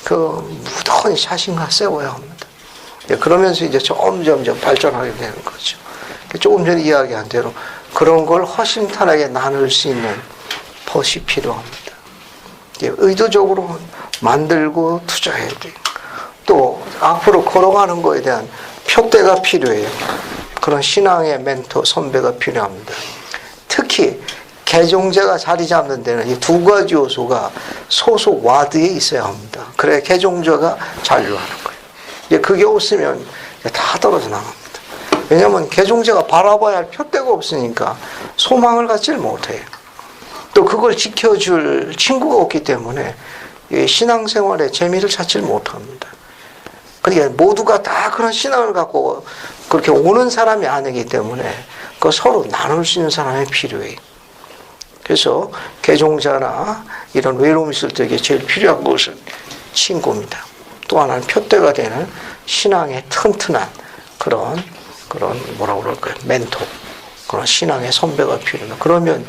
그 무더운 자신과 세워야 합니다. 그러면서 이제 점점 발전하게 되는 거죠. 조금 전에 이야기한 대로 그런 걸 허심탄회하게 나눌 수 있는 벗이 필요합니다. 의도적으로 만들고 투자해야 돼요. 또 앞으로 걸어가는 거에 대한 표대가 필요해요. 그런 신앙의 멘토, 선배가 필요합니다. 특히 개종자가 자리 잡는 데는 이 두 가지 요소가 소속 와드에 있어야 합니다. 그래야 개종자가 잔류하는 거예요. 그게 없으면 다 떨어져 나갑니다. 왜냐하면 개종자가 바라봐야 할 표대가 없으니까 소망을 갖지를 못해요. 또 그걸 지켜줄 친구가 없기 때문에 신앙생활에 재미를 찾지를 못합니다. 그러니까 모두가 다 그런 신앙을 갖고 그렇게 오는 사람이 아니기 때문에 그 서로 나눌 수 있는 사람이 필요해요. 그래서 개종자나 이런 외로움 있을 때 제일 필요한 것은 친구입니다. 또 하나는 표대가 되는 신앙의 튼튼한 그런 뭐라고 그럴까요? 멘토. 그런 신앙의 선배가 필요합니다. 그러면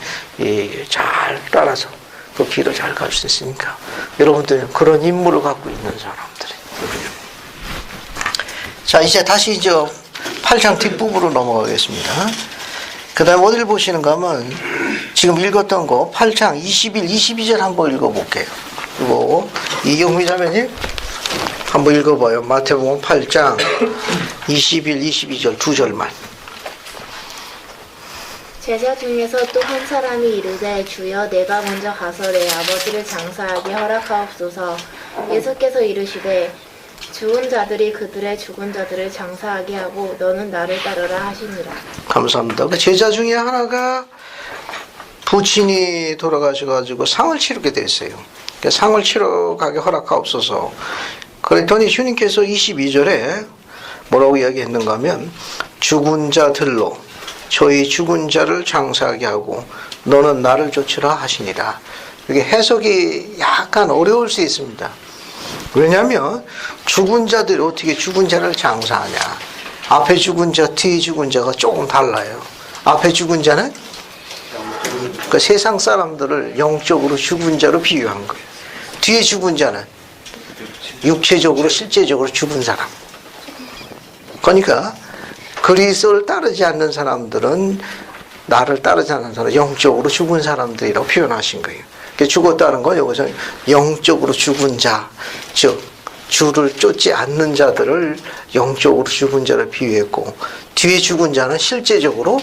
잘 따라서 그 길을 잘 갈 수 있으니까 여러분들은 그런 인물을 갖고 있는 사람들이에요. 자, 이제 8장 뒷부분으로 넘어가겠습니다. 그 다음에 어디를 보시는가 하면 지금 읽었던 거 8장 21, 22절 한번 읽어볼게요. 그리고 이경미 자매님 한번 읽어봐요. 마태복음 8장 21, 22절 두 절만.
제자 중에서 또 한 사람이 이르되 주여 내가 먼저 가서 내 아버지를 장사하게 허락하옵소서. 예수께서 이르시되 죽은 자들이 그들의 죽은 자들을 장사하게 하고 너는 나를 따르라 하시니라.
감사합니다. 그 제자 중에 하나가 부친이 돌아가셔가지고 상을 치르게 됐어요. 상을 치러 가게 허락하옵소서. 그랬더니 주님께서 22절에 뭐라고 이야기했는가 하면 죽은 자들로 저희 죽은 자를 장사하게 하고 너는 나를 쫓으라 하시니라. 이게 해석이 약간 어려울 수 있습니다. 왜냐하면 죽은 자들이 어떻게 죽은 자를 장사하냐. 앞에 죽은 자, 뒤에 죽은 자가 조금 달라요. 앞에 죽은 자는 그 세상 사람들을 영적으로 죽은 자로 비유한 거예요. 뒤에 죽은 자는 육체적으로 실제적으로 죽은 사람. 그러니까 그리스도를 따르지 않는 사람들은 나를 따르지 않는 사람, 영적으로 죽은 사람들이라고 표현하신 거예요. 죽었다는 건 여기서 영적으로 죽은 자, 즉 주를 쫓지 않는 자들을 영적으로 죽은 자를 비유했고, 뒤에 죽은 자는 실제적으로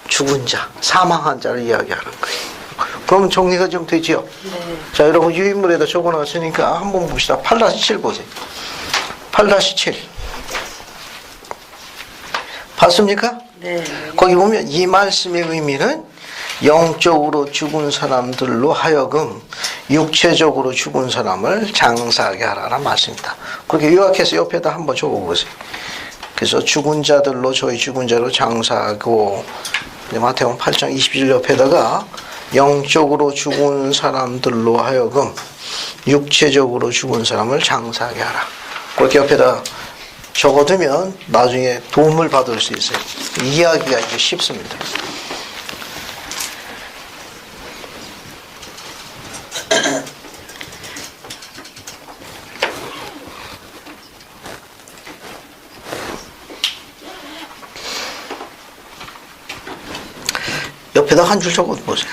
죽은 자, 사망한 자를 이야기하는 거예요. 그럼 정리가 좀 되지요?
네.
자, 여러분 유인물에다 적어놨으니까 한번 봅시다. 8-7 보세요. 8-7 봤습니까?
네.
거기 보면 이 말씀의 의미는 영적으로 죽은 사람들로 하여금 육체적으로 죽은 사람을 장사하게 하라는 말씀입니다. 그렇게 요약해서 옆에다 한번 적어보세요. 그래서 죽은 자들로 저희 죽은 자로 장사하고, 마태복음 8장 21 옆에다가 영적으로 죽은 사람들로 하여금 육체적으로 죽은 사람을 장사하게 하라. 그렇게 옆에다 적어두면 나중에 도움을 받을 수 있어요. 이해하기가 이제 쉽습니다. 옆에다 한 줄 적어 보세요.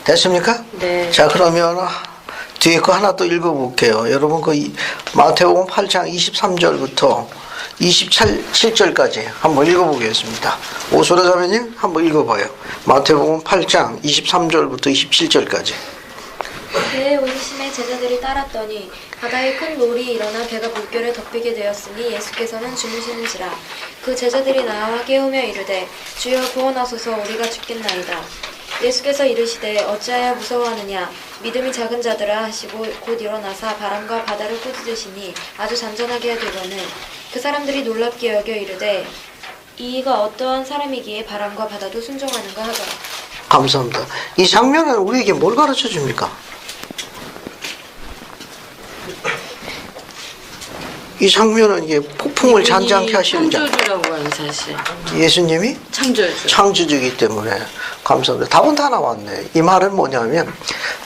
됐습니까?
네.
자, 그러면 뒤에 거 하나 또 읽어볼게요. 여러분, 마태복음 8장 23절부터 27절까지 한번 읽어보겠습니다. 오소라 자매님 한번 읽어봐요. 마태복음 8장 23절부터 27절까지.
배에 오르심에 제자들이 따랐더니 바다에 큰 놀이 일어나 배가 물결에 덮이게 되었으니 예수께서는 주무시는지라. 그 제자들이 나와 깨우며 이르되 주여 구원하소서, 우리가 죽겠나이다. 예수께서 이르시되 어찌하여 무서워하느냐, 믿음이 작은 자들아 하시고 곧 일어나사 바람과 바다를 꾸짖으시니 아주 잔잔하게 되거늘 그 사람들이 놀랍게 여겨 이르되 이가 어떠한 사람이기에 바람과 바다도 순종하는가 하더라.
감사합니다. 이 장면은 우리에게 뭘 가르쳐 줍니까? 이 장면은 이게 폭풍을 잔잔케 하시는 자.
창조주라고 하는 사실.
예수님이
창조주.
창조주이기 때문에. 감사합니다. 답은 다 나왔네. 이 말은 뭐냐면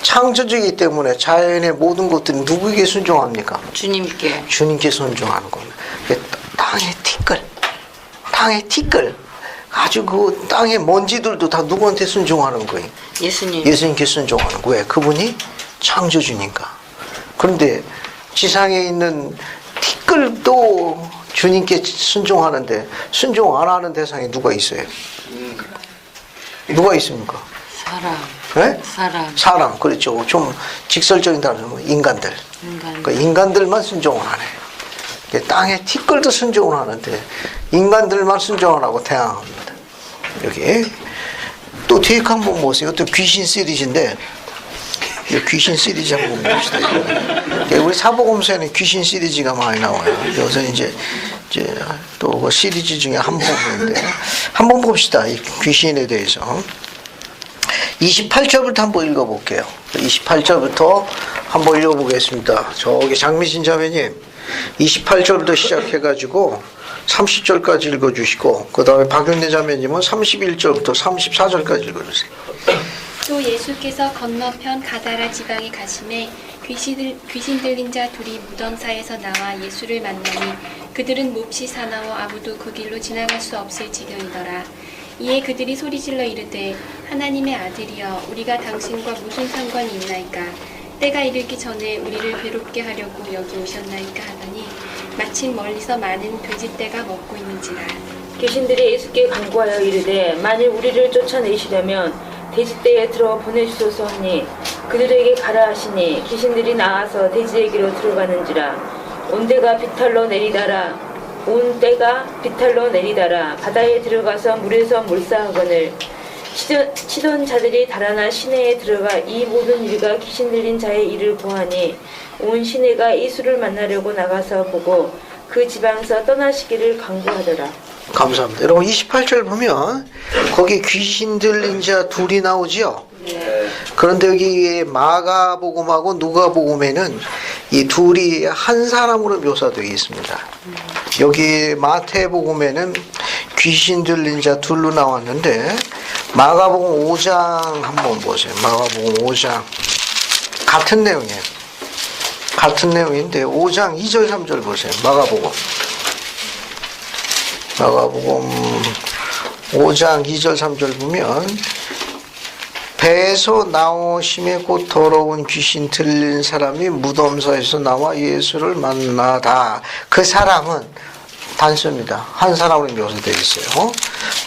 창조주이기 때문에 자연의 모든 것들이 누구에게 순종합니까?
주님께.
주님께 순종하는 겁니다. 땅의 티끌 아주 그 땅의 먼지들도 다 누구한테 순종하는 거예요?
예수님.
예수님께 순종하는 거예요. 왜? 그분이 창조주니까. 그런데 지상에 있는 티끌도 주님께 순종하는데 순종 안 하는 대상에 누가 있어요? 누가 있습니까?
사람.
네?
사람.
그렇죠. 좀 직설적인 단어로 인간들.
인간.
그 인간들만 순종을 하네. 땅에 티끌도 순종을 하는데 인간들만 순종을 하고 태양합니다. 여기 또 뒤에 한번 보세요. 이것도 귀신 시리즈인데 이 귀신 시리즈 한번 봅시다. 우리 사복음서에는 귀신 시리즈가 많이 나와요. 여기서 이제 또 시리즈 중에 한 부분인데 한번 봅시다. 이 귀신에 대해서 28절부터 한번 읽어볼게요. 28절부터 한번 읽어보겠습니다. 저기 장미신 자매님 28절부터 시작해가지고 30절까지 읽어주시고 그 다음에 박윤래 자매님은 31절부터 34절까지 읽어주세요.
또 예수께서 건너편 가다라 지방에 가심에 귀신 들린 자 둘이 무덤사에서 나와 예수를 만나니 그들은 몹시 사나워 아무도 그 길로 지나갈 수 없을 지경이더라. 이에 그들이 소리질러 이르되 하나님의 아들이여 우리가 당신과 무슨 상관이 있나이까. 때가 이르기 전에 우리를 괴롭게 하려고 여기 오셨나이까 하더니 마침 멀리서 많은 돼지떼가 먹고 있는지라.
귀신들이 예수께 간구하여 이르되 만일 우리를 쫓아내시려면 돼지떼에 들어 보내주소서 하니 그들에게 가라 하시니 귀신들이 나와서 돼지에게로 들어가는지라. 온 때가 비탈로 내리다라 바다에 들어가서 물에서 몰사하거늘 치던 자들이 달아나 시내에 들어가 이 모든 일과 귀신 들린 자의 일을 보하니 온 시내가 예수를 만나려고 나가서 보고 그 지방에서 떠나시기를 간구하더라.
감사합니다. 여러분 28절 보면 거기 귀신 들린 자 둘이 나오지요.
네.
그런데 여기 마가복음하고 누가복음에는 이 둘이 한 사람으로 묘사되어 있습니다. 여기 마태복음에는 귀신 들린 자 둘로 나왔는데 마가복음 5장 한번 보세요. 마가복음 5장 같은 내용이에요. 같은 내용인데 5장 2절 3절 보세요. 마가복음 5장 2절 3절 보면 배에서 나오심에 곧 더러운 귀신 들린 사람이 무덤사에서 나와 예수를 만나다. 그 사람은 단수입니다. 한 사람으로 묘사되어 있어요.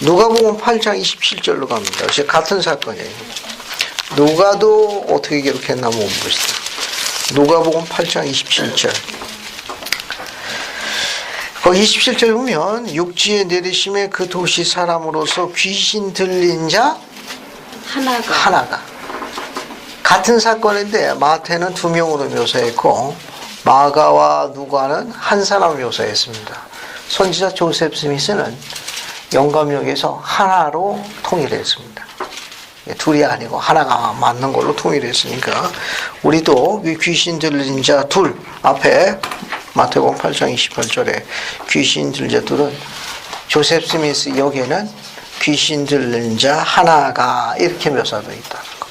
누가복음 8장 27절로 갑니다. 역시 같은 사건이에요. 누가도 어떻게 기록했나 한번 봅시다. 누가복음 8장 27절. 거기 27절 보면 육지에 내리심에 그 도시 사람으로서 귀신 들린 자 하나가 같은 사건인데 마태는 2명으로 묘사했고 마가와 누가는 한 사람을 묘사했습니다. 선지자 조셉 스미스는 영감역에서 하나로 통일했습니다. 둘이 아니고 하나가 맞는 걸로 통일했으니까 우리도 귀신 들린 자 둘 앞에 마태복음 8장 28절에 귀신 들린 자 둘은 조셉 스미스 역에는 귀신 들린 자 하나가 이렇게 묘사되어 있다는 거.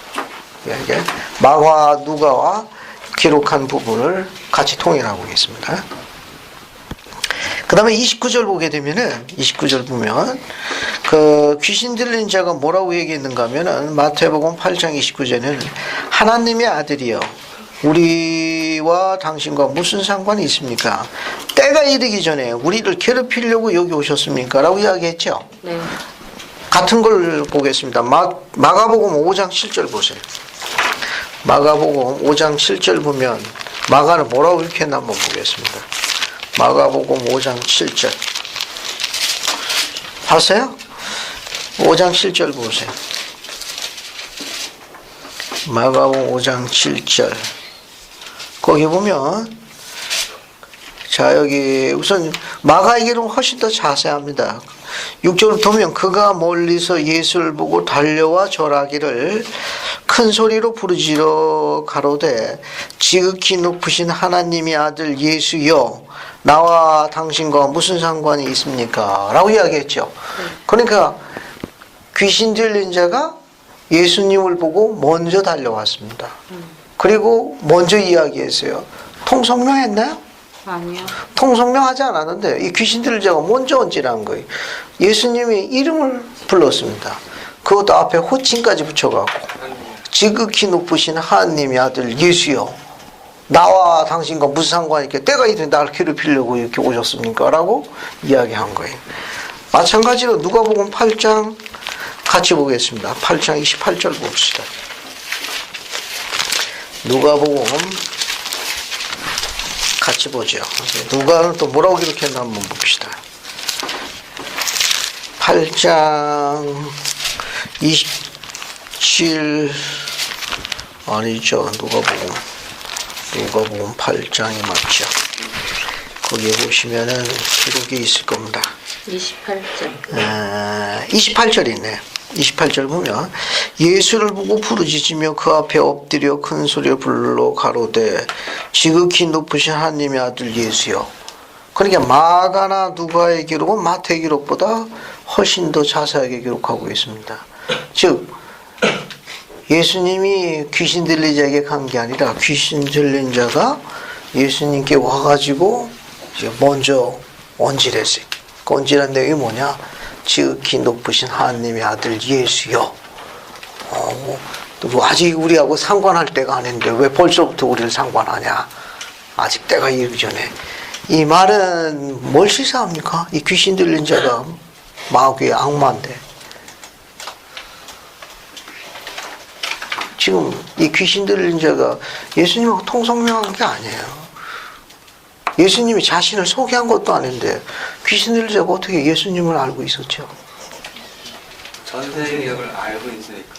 이게 마가 누가와 기록한 부분을 같이 통일하고 있습니다. 그 다음에 29절 보게 되면은 29절 보면 그 귀신 들린 자가 뭐라고 얘기했는가 하면은 마태복음 8장 29절에는 하나님의 아들이여 우리와 당신과 무슨 상관이 있습니까? 때가 이르기 전에 우리를 괴롭히려고 여기 오셨습니까? 라고 이야기했죠.
네.
같은 걸 보겠습니다. 마가복음 5장 7절 보세요. 마가복음 5장 7절 보면 마가는 뭐라고 이렇게 했나 한번 보겠습니다. 마가복음 5장 7절 봤어요? 5장 7절 보세요. 마가복음 5장 7절 거기 보면 자 여기 우선 마가의 기록은 훨씬 더 자세합니다. 6절을 보면 그가 멀리서 예수를 보고 달려와 절하기를 큰 소리로 부르짖어 가로되 지극히 높으신 하나님의 아들 예수여 나와 당신과 무슨 상관이 있습니까? 라고 이야기했죠. 그러니까 귀신 들린 자가 예수님을 보고 먼저 달려왔습니다. 그리고 먼저 이야기했어요. 통성명했나요?
아니요.
통성명하지 않았는데 이 귀신 들린 자가 먼저 언질한 거예요. 예수님이 이름을 불렀습니다. 그것도 앞에 호칭까지 붙여갖고 지극히 높으신 하나님의 아들 예수여 나와 당신과 무슨 상관이 있게 때가 이르니 나를 괴롭히려고 이렇게 오셨습니까? 라고 이야기한 거예요. 마찬가지로 누가복음 8장 같이 보겠습니다. 8장 28절 봅시다. 누가복음 같이 보죠. 누가는 또 뭐라고 기록했나 한번 봅시다. 8장 27 아니죠. 누가복음 8장이 맞죠. 거기에 보시면은 기록이 있을 겁니다.
28절.
28절이 있네요. 28절 보면 예수를 보고 부르짖으며 그 앞에 엎드려 큰 소리로 불러 가로되 지극히 높으신 하나님의 아들 예수여. 그러니까 마가나 누가의 기록은 마태의 기록보다 훨씬 더 자세하게 기록하고 있습니다. 즉 예수님이 귀신 들린 자에게 간 게 아니라 귀신 들린 자가 예수님께 와가지고 이제 먼저 언질했어요. 그 언질한 내용이 뭐냐? 지극히 높으신 하나님의 아들 예수여. 아직 우리하고 상관할 때가 아닌데 왜 벌써부터 우리를 상관하냐? 아직 때가 이르기 전에. 이 말은 뭘 시사합니까? 이 귀신 들린 자가 마귀의 악마인데 지금 이 귀신 들린 자가 예수님하고 통성명한 게 아니에요. 예수님이 자신을 소개한 것도 아닌데 귀신 들린 자가 어떻게 예수님을 알고 있었죠?
전생력을 알고 있으니까.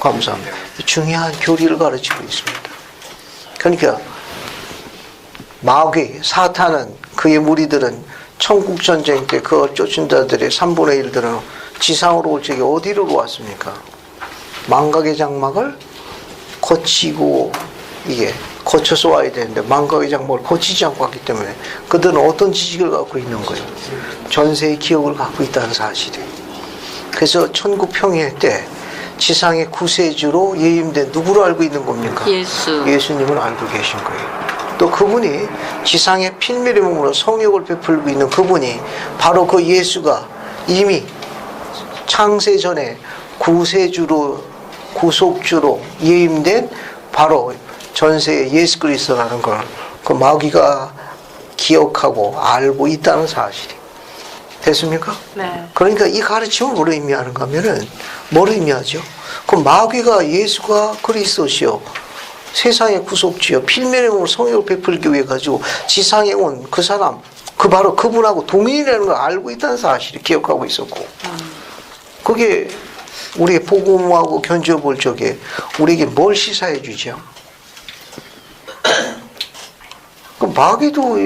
감사합니다. 중요한 교리를 가르치고 있습니다. 그러니까 마귀, 사탄은 그의 무리들은 천국전쟁 때 그걸 쫓은 자들의 3분의 1들은 지상으로 올 적에 어디로 왔습니까? 망각의 장막을 거치고 이게 거쳐서 와야 되는데 망각의 장막을 거치지 않고 왔기 때문에 그들은 어떤 지식을 갖고 있는 거예요? 전세의 기억을 갖고 있다는 사실이에요. 그래서 천국 평회 때 지상의 구세주로 예임된 누구를 알고 있는 겁니까?
예수.
예수님을 알고 계신 거예요. 또 그분이 지상의 필밀의 몸으로 성욕을 베풀고 있는 그분이 바로 그 예수가 이미 창세 전에 구세주로 구속주로 예임된 바로 전세의 예수 그리스도라는 걸 그 마귀가 기억하고 알고 있다는 사실이 됐습니까?
네.
그러니까 이 가르침을 뭐로 의미하는가 하면은 뭐로 의미하죠? 그 마귀가 예수가 그리스도시요 세상의 구속주요 필면의 몸으로 성욕을 베풀기 위해 가지고 지상에 온 그 사람 그 바로 그분하고 동일이라는 걸 알고 있다는 사실을 기억하고 있었고 그게 우리의 복음하고 견뎌볼 적에 우리에게 뭘 시사해 주죠? 그 마귀도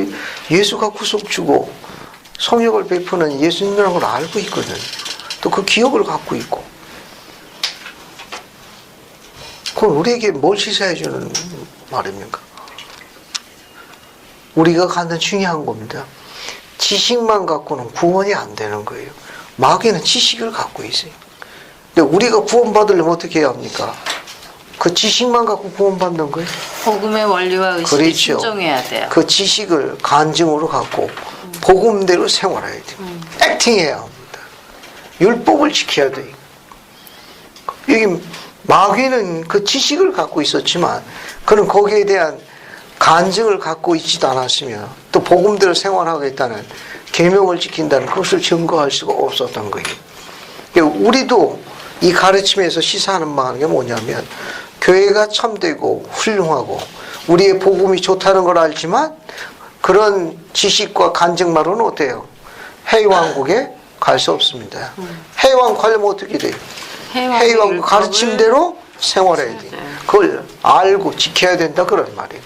예수가 구속주고 성욕을 베푸는 예수님이라는 걸 알고 있거든. 또 그 기억을 갖고 있고. 그건 우리에게 뭘 시사해 주는 말입니까? 우리가 갖는 중요한 겁니다. 지식만 갖고는 구원이 안 되는 거예요. 마귀는 지식을 갖고 있어요. 근데 우리가 구원받으려면 어떻게 해야 합니까? 그 지식만 갖고 구원받는 거예요.
복음의 원리와 의식에
그렇죠.
순종해야 돼요.
그 지식을 간증으로 갖고 복음대로 생활해야 돼요. 액팅해야 합니다. 율법을 지켜야 돼요. 여기 마귀는 그 지식을 갖고 있었지만 그는 거기에 대한 간증을 갖고 있지도 않았으며 또 복음대로 생활하겠다는 계명을 지킨다는 그것을 증거할 수가 없었던 거예요. 그러니까 우리도 이 가르침에서 시사하는 바는 게 뭐냐면 교회가 참되고 훌륭하고 우리의 복음이 좋다는 걸 알지만 그런 지식과 간증만으로는 어때요? 해왕국에 갈 수 없습니다. 해왕 가려면 어떻게 돼요? 해왕 가르침대로 생활해야 돼요. 그걸 알고 지켜야 된다 그런 말이에요.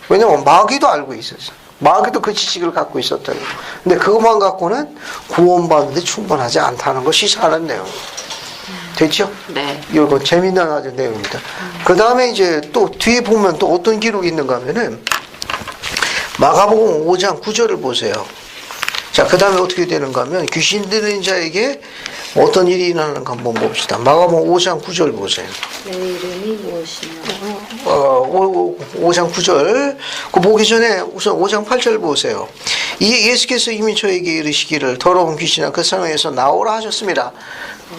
왜냐면 마귀도 알고 있었어. 마귀도 그 지식을 갖고 있었다고. 근데 그것만 갖고는 구원받는데 충분하지 않다는 걸 시사하는 내용. 됐죠?
네.
이거 재미난 아주 내용입니다. 그 다음에 이제 또 뒤에 보면 또 어떤 기록이 있는가 하면은 마가복음 5장 9절을 보세요. 자, 그 다음에 어떻게 되는가 하면 귀신 들린 자에게 어떤 일이 일어나는가 한번 봅시다. 마가복음 5장 9절 보세요.
내 이름이 무엇이냐?
5장 9절. 그 보기 전에 우선 5장 8절 보세요. 이 예수께서 이미 저에게 이르시기를 더러운 귀신아 그 상에서 나오라 하셨습니다.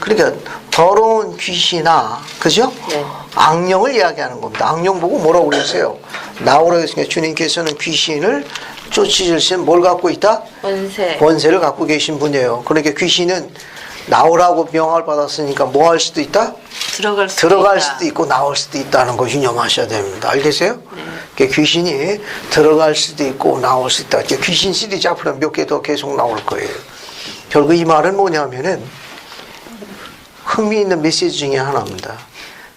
그러니까 더러운 귀신아, 그죠?
네.
악령을 이야기하는 겁니다. 악령 보고 뭐라고 그랬어요? 나오라 했으니까 주님께서는 귀신을 쫓으실 수 있는 뭘 갖고 있다? 권세를 갖고 계신 분이에요. 그러니까 귀신은 나오라고 명을 받았으니까 뭐 할 수도 있다? 들어갈 수도 있고 나올 수도 있다는 거 유념하셔야 됩니다. 알겠어요? 네. 귀신이 들어갈 수도 있고 나올 수도 있다. 귀신 시리즈 앞으로 몇 개 더 계속 나올 거예요. 결국 이 말은 뭐냐면은 흥미있는 메시지 중에 하나입니다.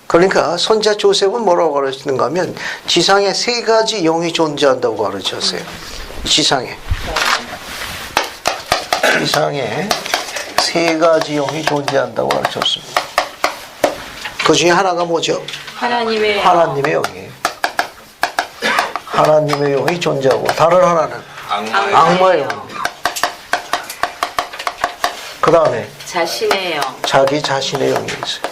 그러니까 선자 조셉은 뭐라고 가르치는가 하면 지상에 세 가지 영이 존재한다고 가르쳤어요. 지상에 세 가지 영이 존재한다고 가르쳤습니다. 그 중에 하나가 뭐죠?
하나님의
영이에요. 하나님의 영이 존재하고 다른 하나는 악마의 영. 그 다음에
자신의 영.
자기 자신의 영이 있어요.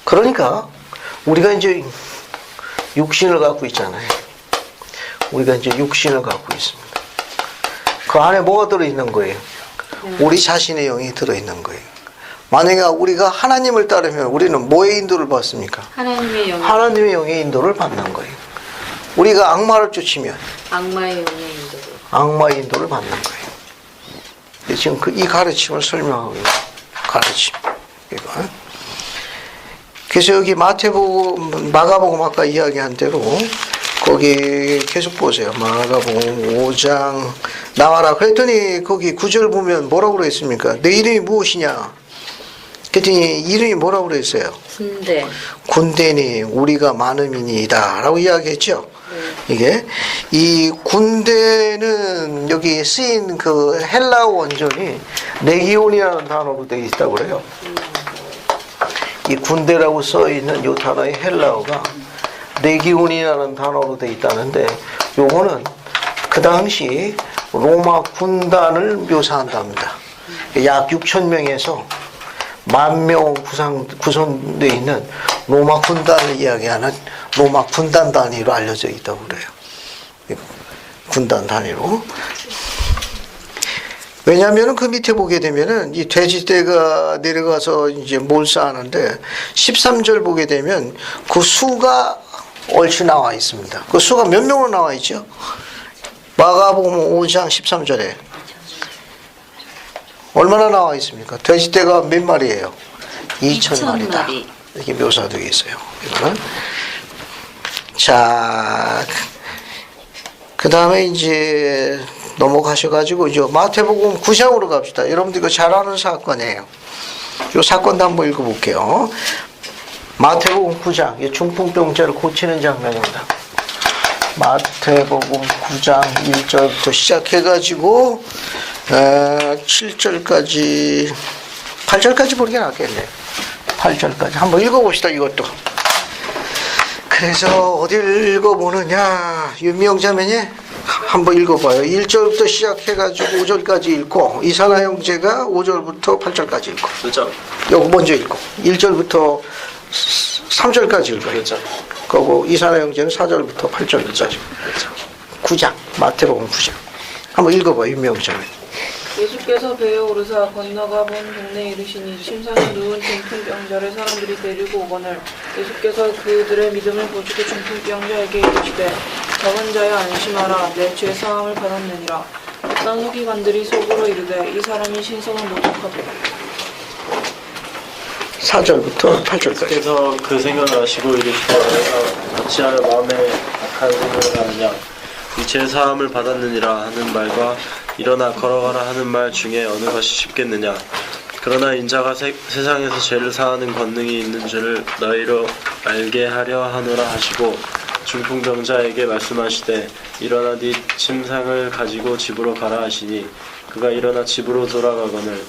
그러니까 우리가 이제 육신을 갖고 있잖아요. 우리가 이제 육신을 갖고 있습니다. 그 안에 뭐가 들어있는 거예요? 우리 자신의 영이 들어있는 거예요. 만약에 우리가 하나님을 따르면 우리는 뭐의 인도를 받습니까? 하나님의 영의 인도를 받는 거예요. 우리가 악마를 쫓으면 악마의 인도를 받는 거예요. 지금 이 가르침을 설명하고 있는 가르침. 이거. 그래서 여기 마태복음, 마가복음 아까 이야기한 대로 거기 계속 보세요. 마가복음 5장 나와라. 그랬더니 거기 9절 보면 뭐라고 그랬습니까? 내 이름이 무엇이냐? 그랬더니 이름이 뭐라고 그랬어요? 군대니 우리가 많음이니이다 라고 이야기했죠. 이게 이 군대는 여기 쓰인 그 헬라어 원전이 레기온이라는 단어로 되어 있다고 그래요. 이 군대라고 써 있는 이 단어의 헬라어가 레기온이라는 단어로 되어 있다는데 요거는 그 당시 로마 군단을 묘사한답니다. 약 6,000명에서 10,000명 구성되어 있는 로마 군단을 이야기하는 로마 군단 단위로 알려져 있다고 그래요. 군단 단위로. 왜냐하면 그 밑에 보게 되면은 이 돼지떼가 내려가서 이제 몰사하는데 13절 보게 되면 그 수가 얼추 나와 있습니다. 그 수가 몇 명으로 나와 있죠? 마가복음 5장 13절에 얼마나 나와 있습니까? 돼지떼가 몇 마리예요? 2,000마리다. 이렇게 묘사되어 있어요. 이거는. 자, 그 다음에 이제 넘어가셔가지고 이제 마태복음 9장으로 갑시다. 여러분들 이거 잘 아는 사건이에요. 이 사건도 한번 읽어볼게요. 마태복음 9장, 중풍병자를 고치는 장면입니다. 마태복음 9장 1절부터 시작해가지고 7절까지 8절까지 보는 게 낫겠네요. 8절까지 한번 읽어봅시다. 이것도. 그래서 어딜 읽어보느냐, 윤미영자매니 한번 읽어봐요. 1절부터 시작해가지고 5절까지 읽고, 이사나 형제가 5절부터 8절까지 읽고,
그렇죠.
요거 먼저 읽고 1절부터 3절까지 읽어요.
그렇죠.
그리고 이사나 형제는 4절부터 8절까지. 9장, 마태복음 9장 한번 읽어봐요. 윤미영자매니.
예수께서 배에 오르사 건너가 본 동네에 이르시니 침상에 누운 중풍병자를 사람들이 데리고 오거늘 예수께서 그들의 믿음을 보시고 중풍병자에게 이르시되 적은 자여 안심하라 내 죄 사함을 받았느니라. 어떤 서기관들이 속으로 이르되 이 사람이 신성은 모독하도다.
4절부터 8절까지.
그래서 그 생각을 하시고 이르시되 내가 어찌하여 마음에 악한 생각을 하느냐 이 죄 사함을 받았느니라 하는 말과 일어나 걸어가라 하는 말 중에 어느 것이 쉽겠느냐. 그러나 인자가 세상에서 죄를 사하는 권능이 있는 줄을 너희로 알게 하려 하노라 하시고 중풍병자에게 말씀하시되 일어나 네 침상을 가지고 집으로 가라 하시니 그가 일어나 집으로 돌아가거늘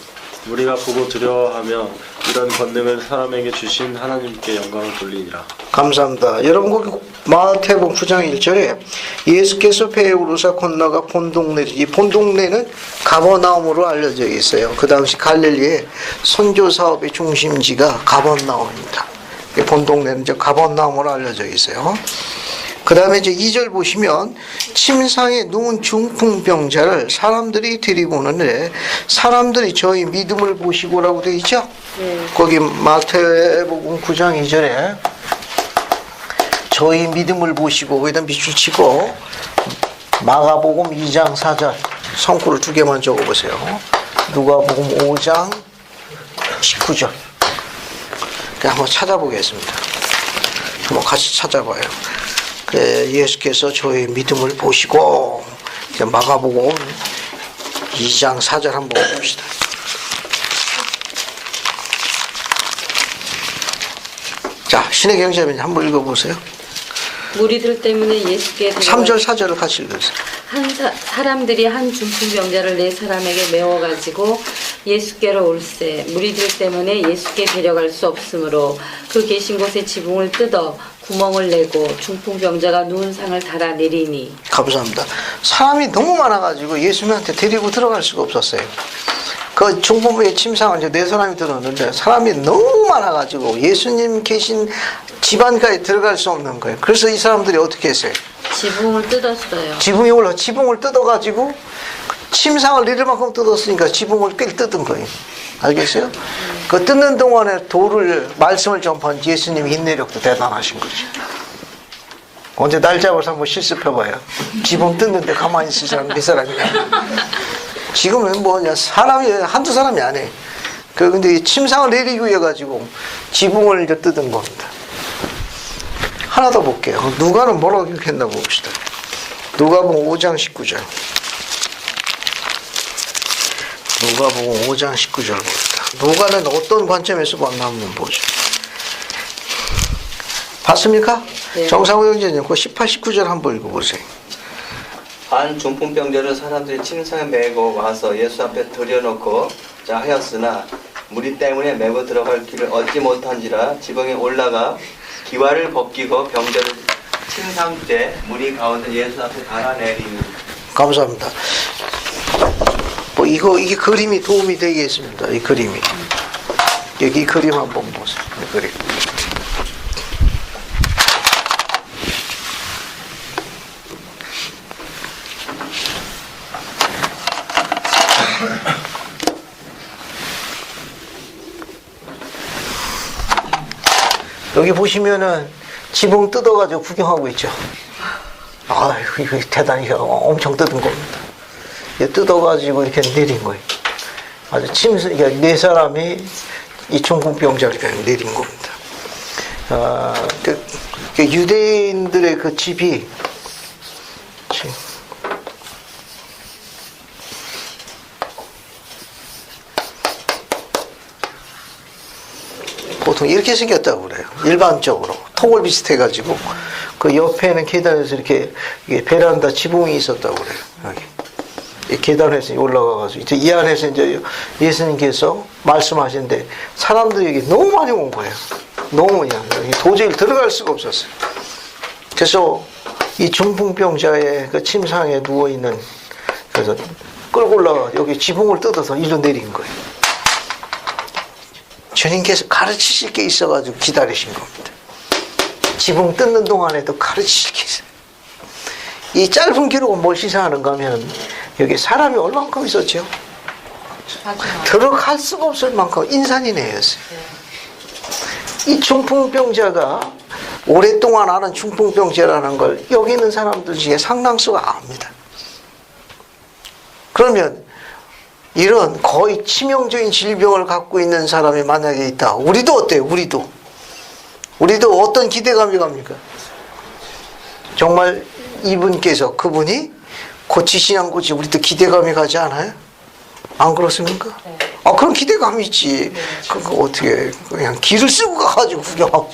우리가 보고 두려워하며 이런 권능을 사람에게 주신 하나님께 영광을 돌리니라.
감사합니다. 여러분 거기 마태복음 9장 1절에 예수께서 배에 오르사 건너가 본 동네, 이 본 동네는 가버나움으로 알려져 있어요. 그 당시 갈릴리의 선교 사업의 중심지가 가버나움입니다. 본 동네는 이제 가버나움으로 알려져 있어요. 그 다음에 이제 2절 보시면 침상에 누운 중풍병자를 사람들이 데리고 오는데 사람들이 저희 믿음을 보시고라고 되어 있죠? 거기 마태복음 9장 2절에 저희 믿음을 보시고 거기다 밑줄 치고 마가복음 2장 4절 성구를 2개만 적어보세요. 누가복음 5장 19절 한번 찾아보겠습니다. 한번 같이 찾아봐요. 예수께서 저의 믿음을 보시고 마가복음 2장 4절 한번 봅시다. 자, 신의 경제면 한번 읽어보세요.
무리들 때문에 예수께
3절 4절을 같이 읽으세요.
사람들이 한 중풍병자를 네 사람에게 메워가지고 예수께로 올세 무리들 때문에 예수께 데려갈 수 없으므로 그 계신 곳에 지붕을 뜯어 구멍을 내고 중풍병자가 누운 상을 달아내리니.
감사합니다. 사람이 너무 많아가지고 예수님한테 데리고 들어갈 수가 없었어요. 그 중풍병의 침상을 이제 네 사람이 들었는데 사람이 너무 많아가지고 예수님 계신 집안가에 들어갈 수 없는 거예요. 그래서 이 사람들이 어떻게 했어요?
지붕을 뜯었어요.
지붕을 뜯어가지고 침상을 내릴 만큼 뜯었으니까 지붕을 꽤 뜯은 거예요. 알겠어요? 그 뜯는 동안에 말씀을 전파한 예수님 인내력도 대단하신 거죠. 언제 날 잡아서 한번 실습해봐요. 지붕 뜯는데 가만히 있을 사람 몇 사람이냐. 지금은 뭐냐, 사람이, 한두 사람이 안 해. 근데 침상을 내리기 위해 가지고 지붕을 이제 뜯은 겁니다. 하나 더 볼게요. 누가는 뭐라고 기록했나 봅시다. 누가복음 5장 19절. 누가복음 5장 19절 봅시다. 누가는 어떤 관점에서 봤나 한번 보죠. 봤습니까?
네.
정상호 형제님, 그 18, 19절 한번 읽어보세요.
한 중풍병자를 사람들이 침상에 메고 와서 예수 앞에 들여놓고 자 하였으나 무리 때문에 메고 들어갈 길을 얻지 못한지라 지붕에 올라가 기와를 벗기고 병자를 침상째 무리 가운데 예수 앞에 달아내리니.
감사합니다. 뭐 이게 그림이 도움이 되겠습니다. 이 그림이. 여기 그림 한번 보세요. 이 그림. 여기 보시면은 지붕 뜯어가지고 구경하고 있죠. 아유, 이거 대단히 엄청 뜯은 겁니다. 이거 뜯어가지고 이렇게 내린 거예요. 아주 그러니까 네 사람이 이 중풍병자를 그냥 내린 겁니다. 그 유대인들의 그 집이 보통 이렇게 생겼다고 그래요. 일반적으로 턱을 비슷해가지고 그 옆에는 계단에서 이렇게 베란다 지붕이 있었다고 그래요. 여기 이 계단에서 올라가가지고 이 안에서 이제 예수님께서 말씀하시는데 사람들이 여기 너무 많이 온 거예요. 너무 그냥 도저히 들어갈 수가 없었어요. 그래서 이 중풍병자의 그 침상에 누워 있는 그래서 끌고 올라가 여기 지붕을 뜯어서 일로 내린 거예요. 주님께서 가르치실 게 있어가지고 기다리신 겁니다. 지붕 뜯는 동안에도 가르치실 게 있어요. 이 짧은 기록은 뭘 시사하는가 하면 여기 사람이 얼만큼 있었죠? 들어갈 수가 없을 만큼 인산인해였어요. 이 중풍병자가 오랫동안 아는 중풍병자라는 걸 여기 있는 사람들 중에 상당수가 압니다. 그러면 이런 거의 치명적인 질병을 갖고 있는 사람이 만약에 있다. 우리도 어때요? 우리도 어떤 기대감이 갑니까? 정말 이분께서 그분이 고치시냐 안 고치시 우리도 기대감이 가지 않아요? 안 그렇습니까?
네.
그런 기대감이 있지. 그거 어떻게 그냥 길을 쓰고 가가지고 구경하고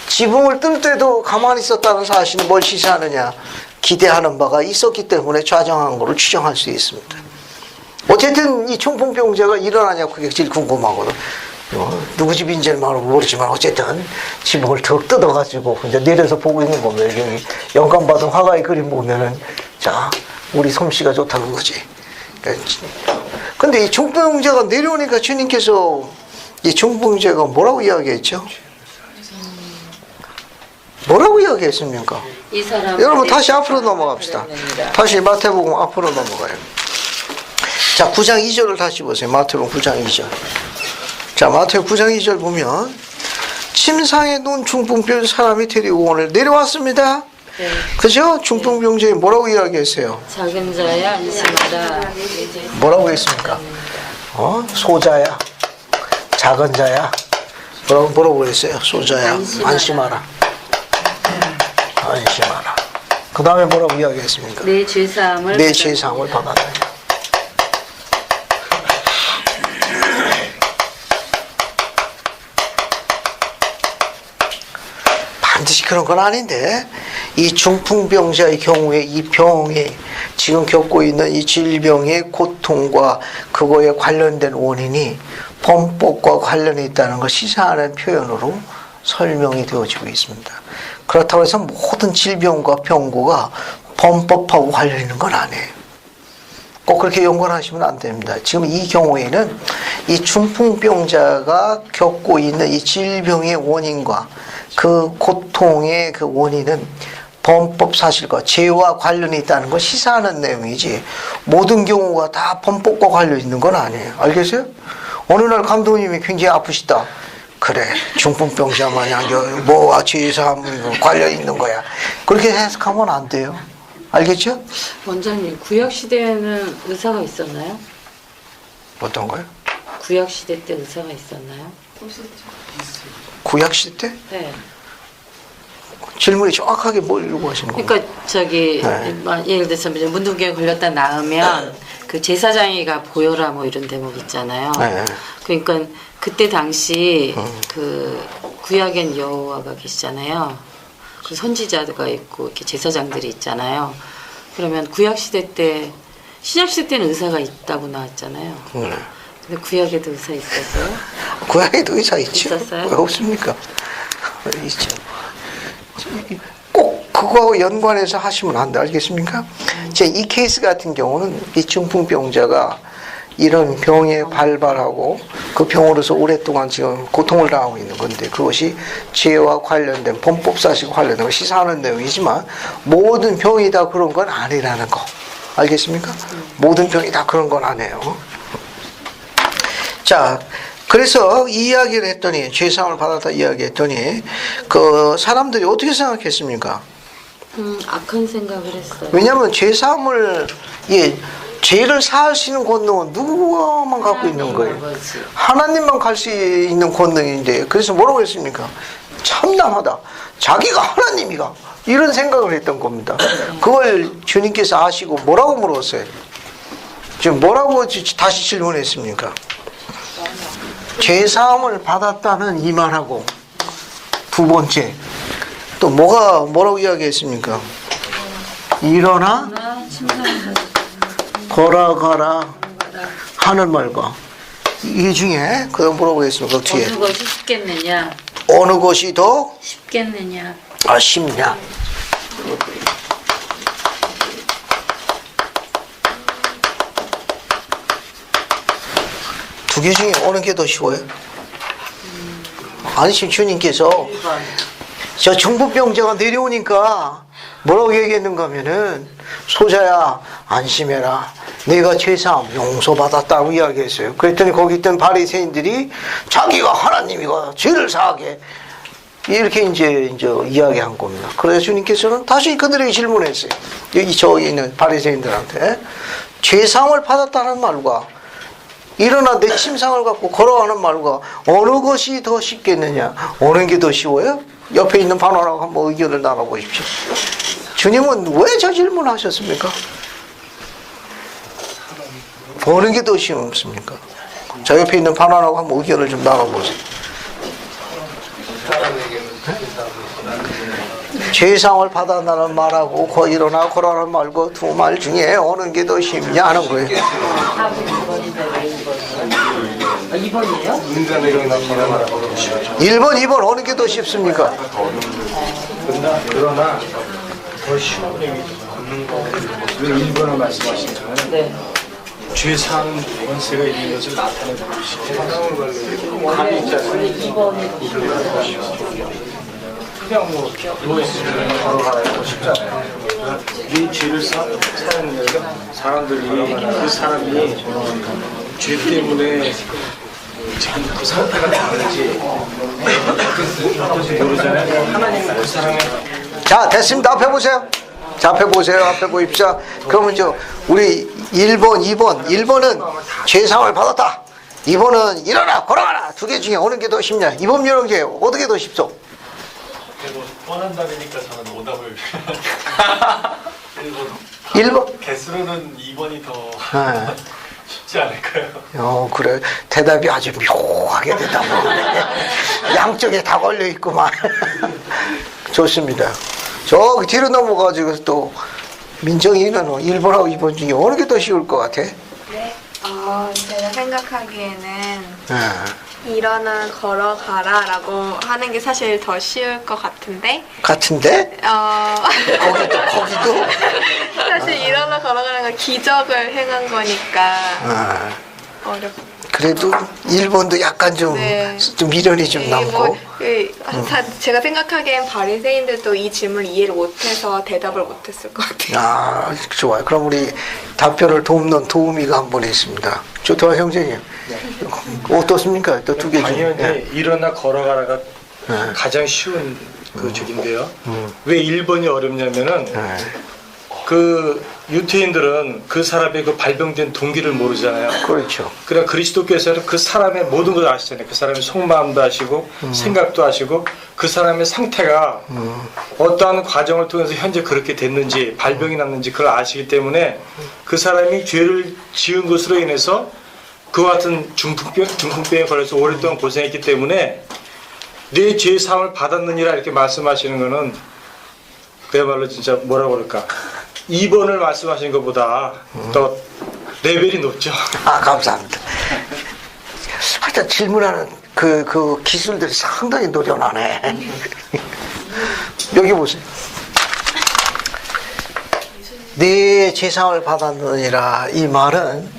지붕을 뜰 때도 가만히 있었다는 사실은 뭘 시사하느냐? 기대하는 바가 있었기 때문에 좌정한 것을 추정할 수 있습니다. 어쨌든 이 중풍병자가 일어나냐 그게 제일 궁금하거든. 누구 집인지는 모르지만 어쨌든 지붕을 턱 뜯어가지고 이제 내려서 보고 있는 겁니다. 여기 영감받은 화가의 그림 보면은 자 우리 솜씨가 좋다는 거지. 근데 이 중풍병자가 내려오니까 주님께서 이 중풍병자가 뭐라고 이야기했죠? 뭐라고 이야기했습니까?
이 사람
여러분 다시 앞으로 넘어갑시다. 다시 마태복음 앞으로 넘어가요. 자 9장 2절을 다시 보세요. 마태복음 9장 2절. 자 마태복음 9장 2절 보면 침상에 누운 중풍병 사람이 데리고 오늘 내려왔습니다.
네.
그죠? 중풍병자에 뭐라고 이야기했어요?
작은 자야 안심하라.
뭐라고 했습니까? 소자야, 작은 자야. 뭐라고 했어요? 소자야, 안심하라. 안심하라. 그 다음에 뭐라고 이야기했습니까?
내 죄사함을
내 죄사함을 받았느냐. 반드시 그런 건 아닌데 이 중풍병자의 경우에 이 병에 지금 겪고 있는 이 질병의 고통과 그거에 관련된 원인이 범법과 관련이 있다는 걸 시사하는 표현으로 설명이 되어지고 있습니다. 그렇다고 해서 모든 질병과 병고가 범법하고 관련 있는 건 아니에요. 꼭 그렇게 연관하시면 안 됩니다. 지금 이 경우에는 이 중풍병자가 겪고 있는 이 질병의 원인과 그 고통의 그 원인은 범법 사실과 죄와 관련이 있다는 걸 시사하는 내용이지 모든 경우가 다 범법과 관련 있는 건 아니에요. 알겠어요? 어느 날 감독님이 굉장히 아프시다. 그래 중풍병자 마냥 뭐와 죄사함 관련 있는 거야. 그렇게 해석하면 안 돼요. 알겠죠?
원장님 구약 시대에는 의사가 있었나요?
어떤 거요?
구약 시대 때 의사가 있었나요?
구약 시대 때?
네.
질문이 정확하게 뭘 요구하시는 거예요?
그러니까 저기
네.
예를 들어서 문둥병에 걸렸다 나으면 그 제사장이가 보여라 뭐 이런 대목 있잖아요.
네.
그러니까 그때 당시 그 구약엔 여호와가 계시잖아요. 그 선지자가 있고 이렇게 제사장들이 있잖아요. 그러면 구약 시대 때 신약 시대 때는 의사가 있다고 나왔잖아요. 근데 구약에도 의사 있었어요?
구약에도 의사 있죠.
있었어요?
왜 없습니까? 있죠. 꼭 그거하고 연관해서 하시면 안 돼. 알겠습니까? 이 케이스 같은 경우는 이 중풍병자가 이런 병에 발발하고 그 병으로서 오랫동안 지금 고통을 당하고 있는 건데, 그것이 죄와 관련된 범법사실과 관련된 것이 시사하는 내용이지만 모든 병이 다 그런 건 아니라는 거 알겠습니까? 모든 병이 다 그런 건 아니에요. 자, 그래서 이 이야기를 했더니, 죄사함을 받았다 이야기했더니 그 사람들이 어떻게 생각했습니까?
악한 생각을 했어요.
왜냐하면 죄사함을, 죄를 사할 수 있는 권능은 누구만 갖고 있는 거예요? 하나님만 갈 수 있는 권능인데, 그래서 뭐라고 했습니까? 참담하다. 자기가 하나님이가 이런 생각을 했던 겁니다. 그걸 주님께서 아시고 뭐라고 물었어요? 지금 뭐라고 다시 질문했습니까? 죄사함을 받았다는 이 말하고 두 번째 또 뭐라고 이야기했습니까? 일어나 걸어가라 하는 말과 이 중에 그 뭐라고 했습니까? 그 뒤에
어느 것이 쉽겠느냐?
어느 것이 더
쉽겠느냐?
쉽냐? 두 개 중에 어느 게 더 쉬워요? 아니, 지금 주님께서 저 중풍병자가 내려오니까 뭐라고 얘기했는가 하면은, 소자야 안심해라, 내가 죄사함 용서받았다고 이야기했어요. 그랬더니 거기 있던 바리새인들이 자기가 하나님이가 죄를 사하게 이렇게 이제 이야기한 겁니다. 그래서 주님께서는 다시 그들에게 질문했어요. 여기 저기 있는 바리새인들한테 죄사함을 받았다는 말과 일어나 내 침상을 갖고 걸어가는 말과 어느 것이 더 쉽겠느냐? 어느 게 더 쉬워요? 옆에 있는 반원하고 한번 의견을 나눠보십시오. 주님은 왜 저 질문하셨습니까? 어느 게 더 쉽습니까? 저 옆에 있는 반원하고 한번 의견을 좀 나눠보세요. 죄상을 받아나는 말하고 일어나 걸어라는 말고 두 말 중에 어느 게 더 쉽냐 하는 거예요.
2번이에요?
1번, 2번 어느 게 더 쉽습니까?
그러나 더 쉬운 얘기죠. 왜 1번을 말씀하신 거는
네.
죄 사는 원세가 있는 것을 나타내는 것이고 감이 있잖아요.
2번에
그냥 누워 있으면 걸어가라고 쉽잖아요. 네 죄를 사는 사람들이 그 사람이 죄 때문에 지금 그 상태가 다른지 모르잖아요. 하나님은 그 사람의
자, 됐습니다. 앞에 보세요. 자, 앞에 보세요. 앞에 보입시다. 그러면 우리 1번, 2번. 1번은 죄상을 받았다. 2번은 일어나 걸어가라. 두 개 중에 어느 게 더 쉽냐? 2번 여러분 어떻게 더 쉽소?
뻔한 답이니까 저는 오답을
1번?
개수로는 2번이 더
네.
쉽지 않을까요?
그래. 대답이 아주 묘하게 대답하네. 양쪽에 다 걸려 있구만. 좋습니다. 저기 뒤로 넘어가지고 또 민정이는 1번하고 2번 중에 어느 게 더 쉬울 것 같아?
네, 제가 생각하기에는
네.
일어나 걸어가라라고 하는 게 사실 더 쉬울 것 같은데.
같은데? 거기도?
사실 일어나 걸어가는 건 기적을 행한 거니까 어렵.
그래도 1번도 약간 좀 미련이 좀 남고.
제가 생각하기엔 바리새인들도 이 질문을 이해를 못해서 대답을 못했을 것 같아요.
좋아요. 그럼 우리 답변을 돕는 도우미가 한 분 있습니다. 조태환 형제님. 어떻습니까? 또 두 개 중에.
당연히 일어나 걸어가라가 가장 쉬운 그 적인데요. 왜 1번이 어렵냐면은 그 유태인들은 그 사람의 그 발병된 동기를 모르잖아요.
그렇죠.
그러나 그리스도께서는 그 사람의 모든 걸 아시잖아요. 그 사람의 속마음도 아시고 생각도 아시고 그 사람의 상태가 어떠한 과정을 통해서 현재 그렇게 됐는지 발병이 났는지 그걸 아시기 때문에 그 사람이 죄를 지은 것으로 인해서 그와 같은 중풍병에 걸려서 오랫동안 고생했기 때문에 내 죄 사함을 받았느니라 이렇게 말씀하시는 거는 그야말로 진짜 뭐라고 그럴까 2번을 말씀하신 것보다 더 레벨이 높죠.
감사합니다. 하여튼 질문하는 그 기술들이 상당히 노련하네. 여기 보세요. 내 죄상을 받았느니라 이 말은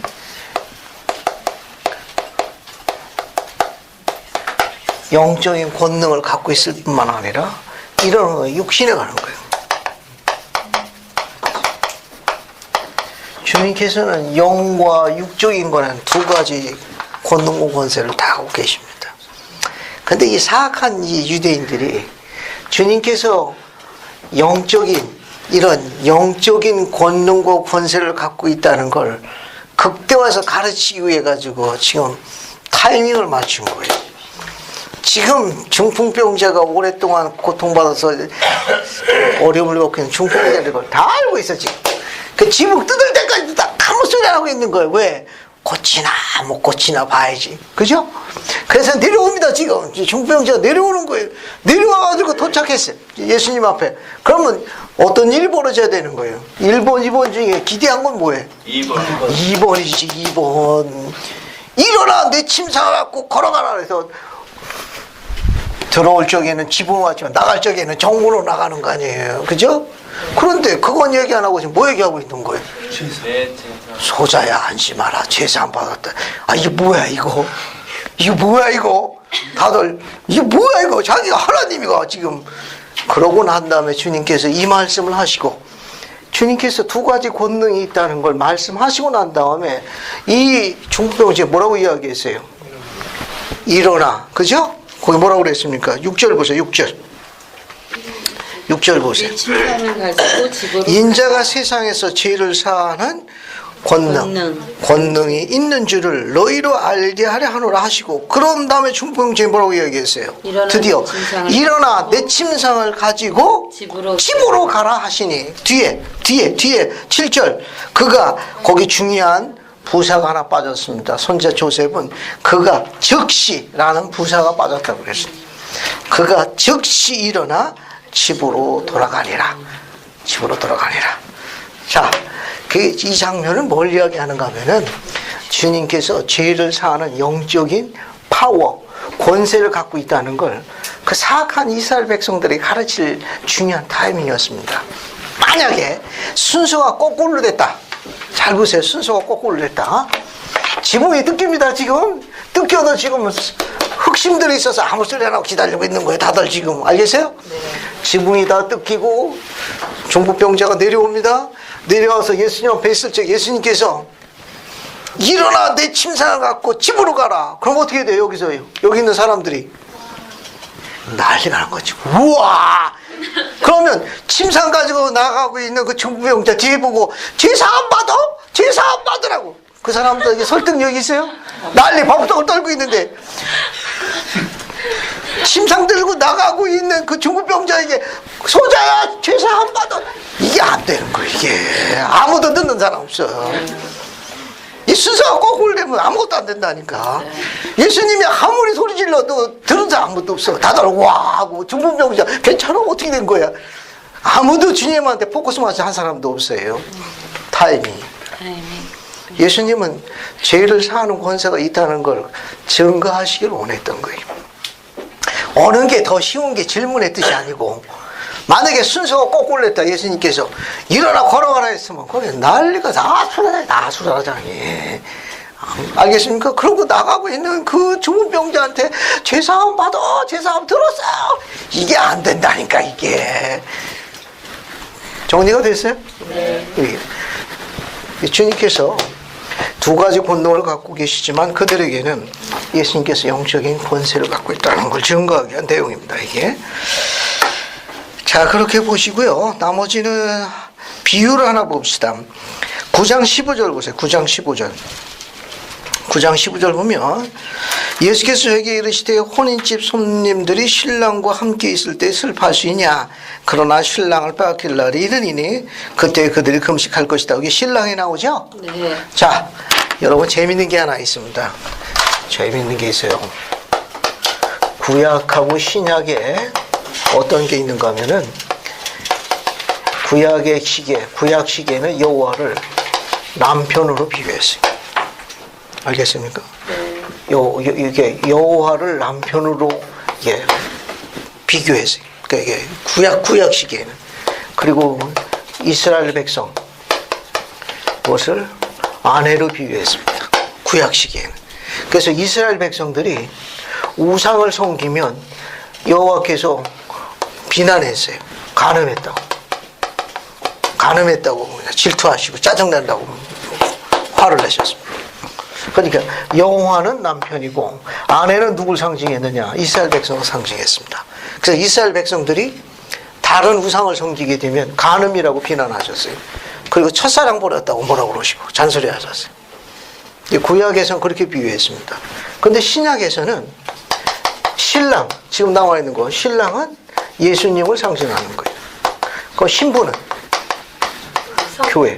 영적인 권능을 갖고 있을 뿐만 아니라 이런 거 육신에 가는 거예요. 주님께서는 영과 육적인 거는 두 가지 권능과 권세를 다 하고 계십니다. 근데 이 사악한 이 유대인들이 주님께서 영적인 이런 영적인 권능과 권세를 갖고 있다는 걸 극대화해서 가르치기 위해 가지고 지금 타이밍을 맞춘 거예요. 지금 중풍병자가 오랫동안 고통받아서 어려움을 겪고 있는 중풍병자들 걸 다 알고 있어 지금. 그 지붕 뜯을 때까지 다 아무 소리 안 하고 있는 거예요. 왜? 고치나 못 고치나 봐야지. 그죠? 그래서 내려옵니다. 지금 중풍병자가 내려오는 거예요. 내려와가지고 도착했어요. 예수님 앞에. 그러면 어떤 일이 벌어져야 되는 거예요? 1번, 2번 중에 기대한 건 뭐예요? 2번이지 2번. 일어나 내 침상을 갖고 걸어가라 그래서 들어올 적에는 지붕 왔지만 나갈 적에는 정문으로 나가는 거 아니에요. 그죠? 그런데 그건 얘기 안 하고 지금 뭐 얘기하고 있는 거예요? 소자야 안심하라. 제사 안 받았다. 아 이게 뭐야 이거? 이게 뭐야 이거? 다들 이게 뭐야 이거? 자기가 하나님이가 지금. 그러고 난 다음에 주님께서 이 말씀을 하시고 주님께서 두 가지 권능이 있다는 걸 말씀하시고 난 다음에 이 중풍병자에 뭐라고 이야기했어요? 일어나. 그죠? 거기 뭐라고 그랬습니까? 6절 보세요. 6절 보세요. 인자가 세상에서 죄를 사하는 권능이 있는 줄을 너희로 알게 하려 하노라 하시고 그런 다음에 중풍병자에 뭐라고 이야기했어요? 드디어 일어나 내 침상을 가지고 집으로 가라 하시니 뒤에 7절 그가 거기 중요한 부사가 하나 빠졌습니다. 손자 조셉은 그가 즉시라는 부사가 빠졌다고 그랬습니다. 그가 즉시 일어나 집으로 돌아가니라. 집으로 돌아가니라. 자, 이 장면은 뭘 이야기하는가 하면은 주님께서 죄를 사하는 영적인 파워, 권세를 갖고 있다는 걸 그 사악한 이스라엘 백성들이 가르칠 중요한 타이밍이었습니다. 만약에 순서가 거꾸로 됐다. 잘 보세요. 순서가 거꾸로 됐다. 지붕이 뜯깁니다. 지금 뜯겨도 지금 흑심들이 있어서 아무 소리 안 하고 기다리고 있는 거예요. 다들 지금 알겠어요? 네. 지붕이 다 뜯기고 중풍병자가 내려옵니다. 내려와서 예수님 앞에 있을 때 예수님께서 일어나 내 침상을 갖고 집으로 가라. 그럼 어떻게 돼요? 여기 있는 사람들이 난리가 난 거지. 우와! 그러면 침상 가지고 나가고 있는 그 중풍병자 뒤에 보고 제사 안 받아? 제사 안 받으라고. 그 사람들에게 설득력이 있어요? 난리 버벅 떨고 있는데 침상 들고 나가고 있는 그 중풍병자에게 소자야 제사 안 받아. 이게 안 되는 거예요. 이게 아무도 듣는 사람 없어. 이 순서가 거꾸로 되면 아무것도 안 된다니까. 예수님이 아무리 소리 질러도 들은 사람 아무도 없어. 다들 와 하고 중풍병자 괜찮아? 어떻게 된 거야? 아무도 주님한테 포커스 맞춰 한 사람도 없어요. 타이밍. 예수님은 죄를 사하는 권세가 있다는 걸 증거하시길 원했던 거예요. 어느 게 더 쉬운 게 질문의 뜻이 아니고 만약에 순서가 거꾸로 됐다 예수님께서 일어나 걸어가라 했으면 거기 난리가 다 수라장이 알겠습니까? 그러고 나가고 있는 그 중풍병자한테 죄사함 받아 죄사함 들었어 이게 안 된다니까. 이게 정리가 됐어요? 네. 주님께서 두 가지 권능을 갖고 계시지만 그들에게는 예수님께서 영적인 권세를 갖고 있다는 걸 증거하기 위한 내용입니다. 이게 자 그렇게 보시고요. 나머지는 비유를 하나 봅시다. 9장 15절 보세요. 9장 15절 보면 예수께서 저에게 이르시되 혼인집 손님들이 신랑과 함께 있을 때 슬퍼할 수 있냐. 그러나 신랑을 빼앗길 날이 이르니니 그때 그들이 금식할 것이다. 여기 신랑이 나오죠? 네. 자 여러분 재밌는 게 하나 있습니다. 재밌는 게 있어요. 구약하고 신약에 어떤 게 있는가 하면은 구약 시계는 여호와를 남편으로 비교했어요. 알겠습니까? 이게 여호와를 남편으로 비교했어요. 그러니까 이게 구약 시계는 그리고 이스라엘 백성 무엇을 아내로 비유했습니다. 구약 시계는. 그래서 이스라엘 백성들이 우상을 섬기면 여호와께서 비난했어요. 간음했다고 질투하시고 짜증난다고 화를 내셨습니다. 그러니까 여호와는 남편이고 아내는 누굴 상징했느냐? 이스라엘 백성을 상징했습니다. 그래서 이스라엘 백성들이 다른 우상을 섬기게 되면 간음이라고 비난하셨어요. 그리고 첫사랑 버렸다고 뭐라고 그러시고 잔소리하셨어요. 구약에서는 그렇게 비유했습니다. 그런데 신약에서는 신랑, 지금 나와 있는 거 신랑은 예수님을 상징하는 거예요. 그 신부는 교회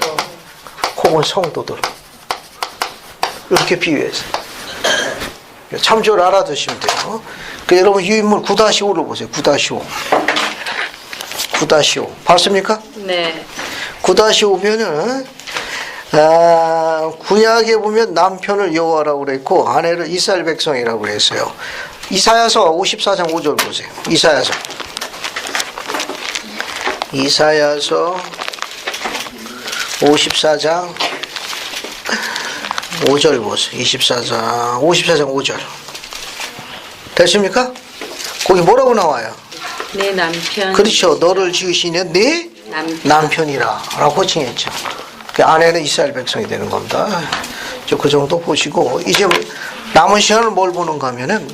혹은 성도들 이렇게 비유했어요. 참조를 알아두시면 돼요. 그 여러분 유인물 9-5를 보세요. 9-5 봤습니까?
네.
9-5면은 구약에 보면 남편을 여호와라고 그랬고 아내를 이스라엘 백성이라고 그랬어요. 이사야서 54장 5절 보세요. 이사야서 54장 5절 보세요. 54장 5절 됐습니까? 거기 뭐라고 나와요?
내 남편.
그렇죠. 너를 지으시는 네 남편이라 라고 호칭했죠. 그 아내는 이스라엘 백성이 되는 겁니다. 그 정도 보시고 이제 남은 시간을 뭘 보는가 하면은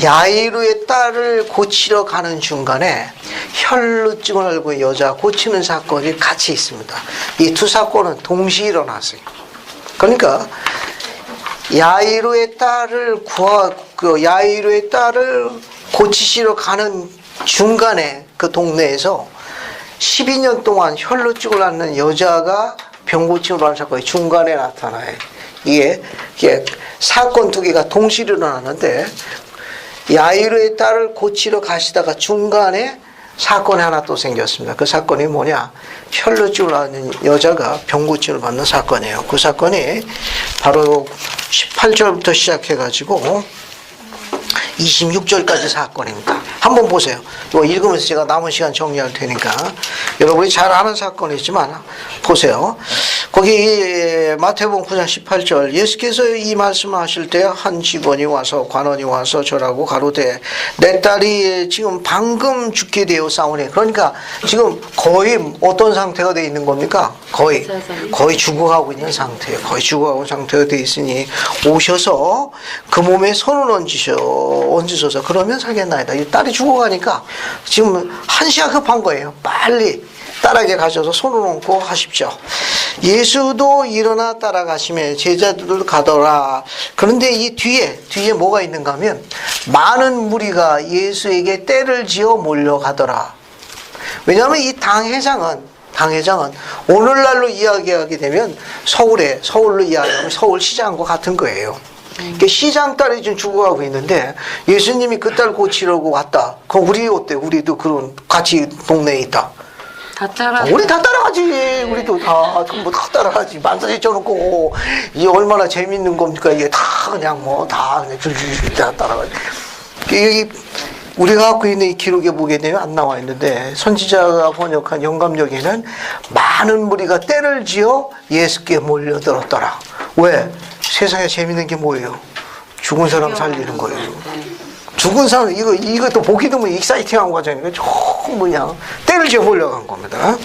야이루의 딸을 고치러 가는 중간에 혈루증을 앓고 여자 고치는 사건이 같이 있습니다. 이 두 사건은 동시에 일어났어요. 그러니까 야이루의 딸을 고치시러 가는 중간에 그 동네에서 12년 동안 혈루증을 앓는 여자가 병고침을 받는 사건이 중간에 나타나요. 이게 사건 두 개가 동시에 일어나는데 야이루의 딸을 고치러 가시다가 중간에 사건이 하나 또 생겼습니다. 그 사건이 뭐냐? 혈루증을 앓는 여자가 병고침을 받는 사건이에요. 그 사건이 바로 18절부터 시작해가지고 26절까지 사건입니다. 한번 보세요. 이거 읽으면서 제가 남은 시간 정리할 테니까 여러분이 잘 아는 사건이지만 보세요. 거기 마태복음 9장 18절 예수께서 이 말씀을 하실 때 한 직원이 와서 관원이 와서 저라고 가로되 내 딸이 지금 방금 죽게 되어 싸우니 그러니까 지금 거의 어떤 상태가 되어 있는 겁니까? 거의 죽어가고 있는 상태예요. 거의 죽어가고 있는 상태가 되어 있으니 오셔서 그 몸에 손을 얹으셔서 그러면 살겠나이다. 이 딸이 죽어가니까 지금 한시가 급한 거예요. 빨리 딸에게 가셔서 손을 얹고 하십시오. 예수도 일어나 따라가시며 제자들도 가더라. 그런데 이 뒤에 뭐가 있는가 하면 많은 무리가 예수에게 떼를 지어 몰려가더라. 왜냐하면 이 당회장은 오늘날로 이야기하게 되면 서울로 이야기하면 서울시장과 같은 거예요. 시장 딸이 지금 죽어가고 있는데 예수님이 그 딸 고치려고 왔다. 그럼 우리 어때? 우리도 그런 같이 동네에 있다. 우리 다 따라가지. 우리도 다 따라가지. 만사지 쪄놓고 이게 얼마나 재밌는 겁니까? 이게 다 그냥 줄줄줄 다 따라가지. 여기 우리가 갖고 있는 이 기록에 보게 되면 안 나와 있는데 선지자가 번역한 영감역에는 많은 무리가 떼를 지어 예수께 몰려들었더라. 왜? 세상에 재밌는 게 뭐예요? 죽은 사람 살리는 거예요. 죽은 사람 이거 또 보기 드문 익사이팅한 과정이니까 조금 때를 지어 몰려간 겁니다.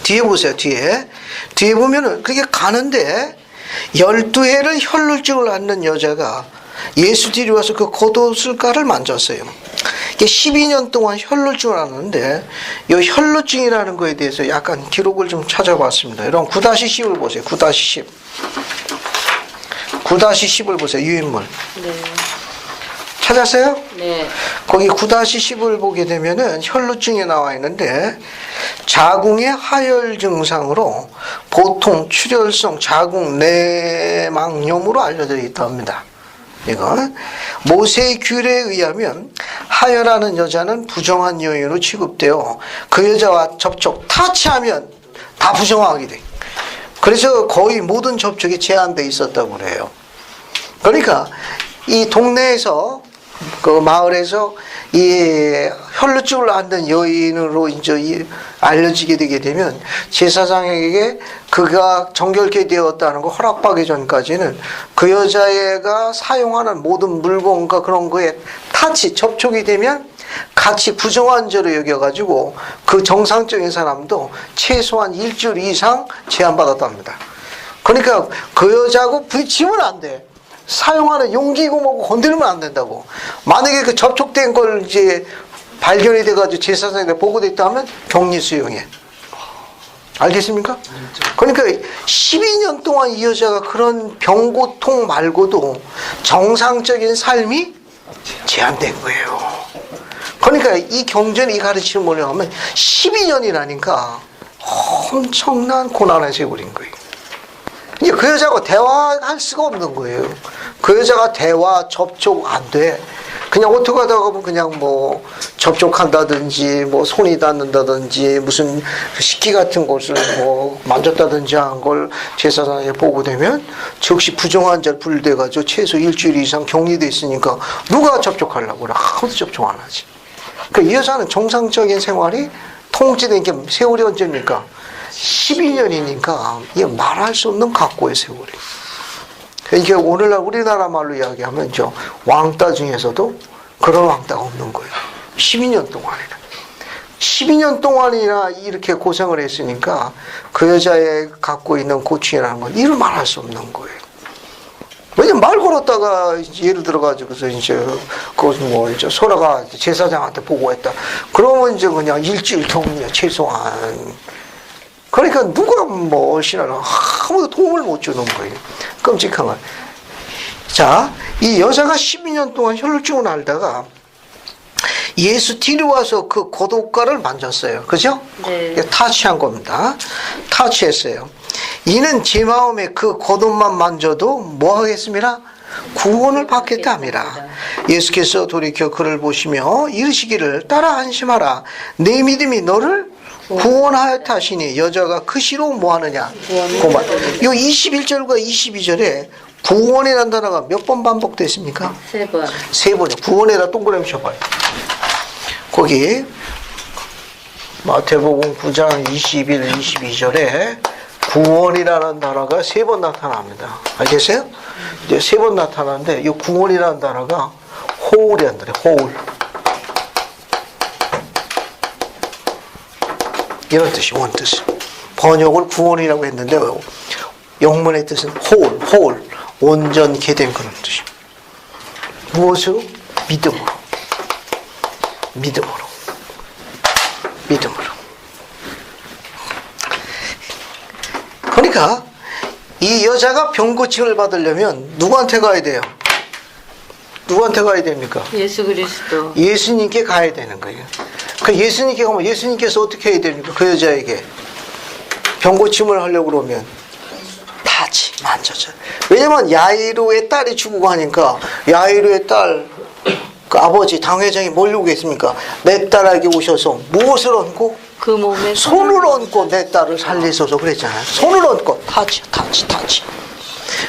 뒤에 보세요. 뒤에 보면은 그게 가는데 12해를 혈루증을 앓는 여자가 예수 뒤로 와서 그 겉옷을가를 만졌어요. 이게 12년 동안 혈루증을 앓는데 이 혈루증이라는 거에 대해서 약간 기록을 좀 찾아봤습니다. 여러분 9-10을 보세요. 9-10을 보세요. 유인물. 네. 찾았어요?
네.
거기 9-10을 보게 되면은 혈루증이 나와 있는데 자궁의 하열 증상으로 보통 출혈성 자궁 내막염으로 알려져 있다 합니다. 이건 모세의 규례에 의하면 하혈하는 여자는 부정한 여인으로 취급되어 그 여자와 접촉, 타치하면 다 부정하게 돼. 그래서 거의 모든 접촉이 제한되어 있었다고 그래요. 그러니까 이 동네에서 그 마을에서 이 혈루증을 앓는 여인으로 이제 알려지게 되게 되면 제사장에게 그가 정결케 되었다는 거 허락받기 전까지는 그 여자애가 사용하는 모든 물건과 그런 거에 타치, 접촉이 되면 같이 부정한 죄로 여겨가지고 그 정상적인 사람도 최소한 일주일 이상 제한받았답니다. 그러니까 그 여자하고 부딪히면 안 돼. 사용하는 용기고 뭐고 건드리면 안 된다고. 만약에 그 접촉된 걸 이제 발견이 돼가지고 제사장에게 보고됐다 하면 격리 수용해. 알겠습니까? 그러니까 12년 동안 이 여자가 그런 병고통 말고도 정상적인 삶이 제한된 거예요. 그러니까 이 경전이 이 가르침을 뭐냐면 12년이라니까 엄청난 고난의 세월인 거예요. 이제 그 여자하고 대화할 수가 없는 거예요. 그 여자가 대화, 접촉 안 돼. 그냥 어떻게 하다가 보면 그냥 뭐 접촉한다든지 뭐 손이 닿는다든지 무슨 식기 같은 것을 뭐 만졌다든지 한 걸 제사장에 보고되면 즉시 부정한 자를 분류돼가지고 최소 일주일 이상 격리돼 있으니까 누가 접촉하려고 그래. 아무도 접촉 안 하지. 그러니까 이 여자는 정상적인 생활이 통제된 게 세월이 언제입니까? 12년이니까 이게 말할 수 없는 각고의 세월이. 이게 오늘날 우리나라 말로 이야기하면 저 왕따 중에서도 그런 왕따가 없는 거예요. 12년 동안이나. 12년 동안이나 이렇게 고생을 했으니까 그 여자의 갖고 있는 고충이라는 건 이를 말할 수 없는 거예요. 왜냐면 말 걸었다가 예를 들어가지고서 이제 그것 뭐 이제 소라가 제사장한테 보고했다. 그러면 이제 그냥 일주일 격리야 최소한. 그러니까 누가 뭐 신하는 아무도 도움을 못 주는 거예요. 끔찍한 거. 자, 이 여자가 12년 동안 혈루증을 앓다가 예수 뒤로 와서 그 고독가를 만졌어요. 그죠?
네.
타치한 겁니다. 타치했어요. 이는 제 마음에 그 겉옷만 만져도 뭐 하겠습니다? 구원을 받겠다 합니다. 예수께서 돌이켜 그를 보시며 이르시기를 따라 안심하라. 내 믿음이 너를 구원하였다 하시니 여자가 그 시로 뭐 하느냐? 고만. 이 21절과 22절에 구원이라는 단어가 몇 번 반복됐습니까?
3번.
3번이요. 구원에다 동그라미 쳐봐요. 거기 마태복음 9장 21, 22절에 구원이라는 단어가 3번 나타납니다. 알겠어요? 이제 3번 나타나는데 이 구원이라는 단어가 호울이라는 단어예요. 호울. 이런 뜻이 원뜻이. 번역을 구원이라고 했는데 영문의 뜻은 호울. 온전케 된 그런 뜻입니다. 무엇으로? 믿음으로. 그러니까 이 여자가 병고침을 받으려면 누구한테 가야 돼요? 누구한테 가야 됩니까?
예수 그리스도.
예수님께 가야 되는 거예요. 그 예수님께 가면 예수님께서 어떻게 해야 됩니까? 그 여자에게 병고침을 하려고 그러면 타치, 만져줘. 왜냐면 야이로의 딸이 죽고 하니까 야이로의 딸 그 아버지 당회장이 뭘 요구했습니까? 내 딸에게 오셔서 무엇을 얹고?
그 몸에
손을 얹고 내 딸을 살리소서 그랬잖아요. 손을 얹고 타치.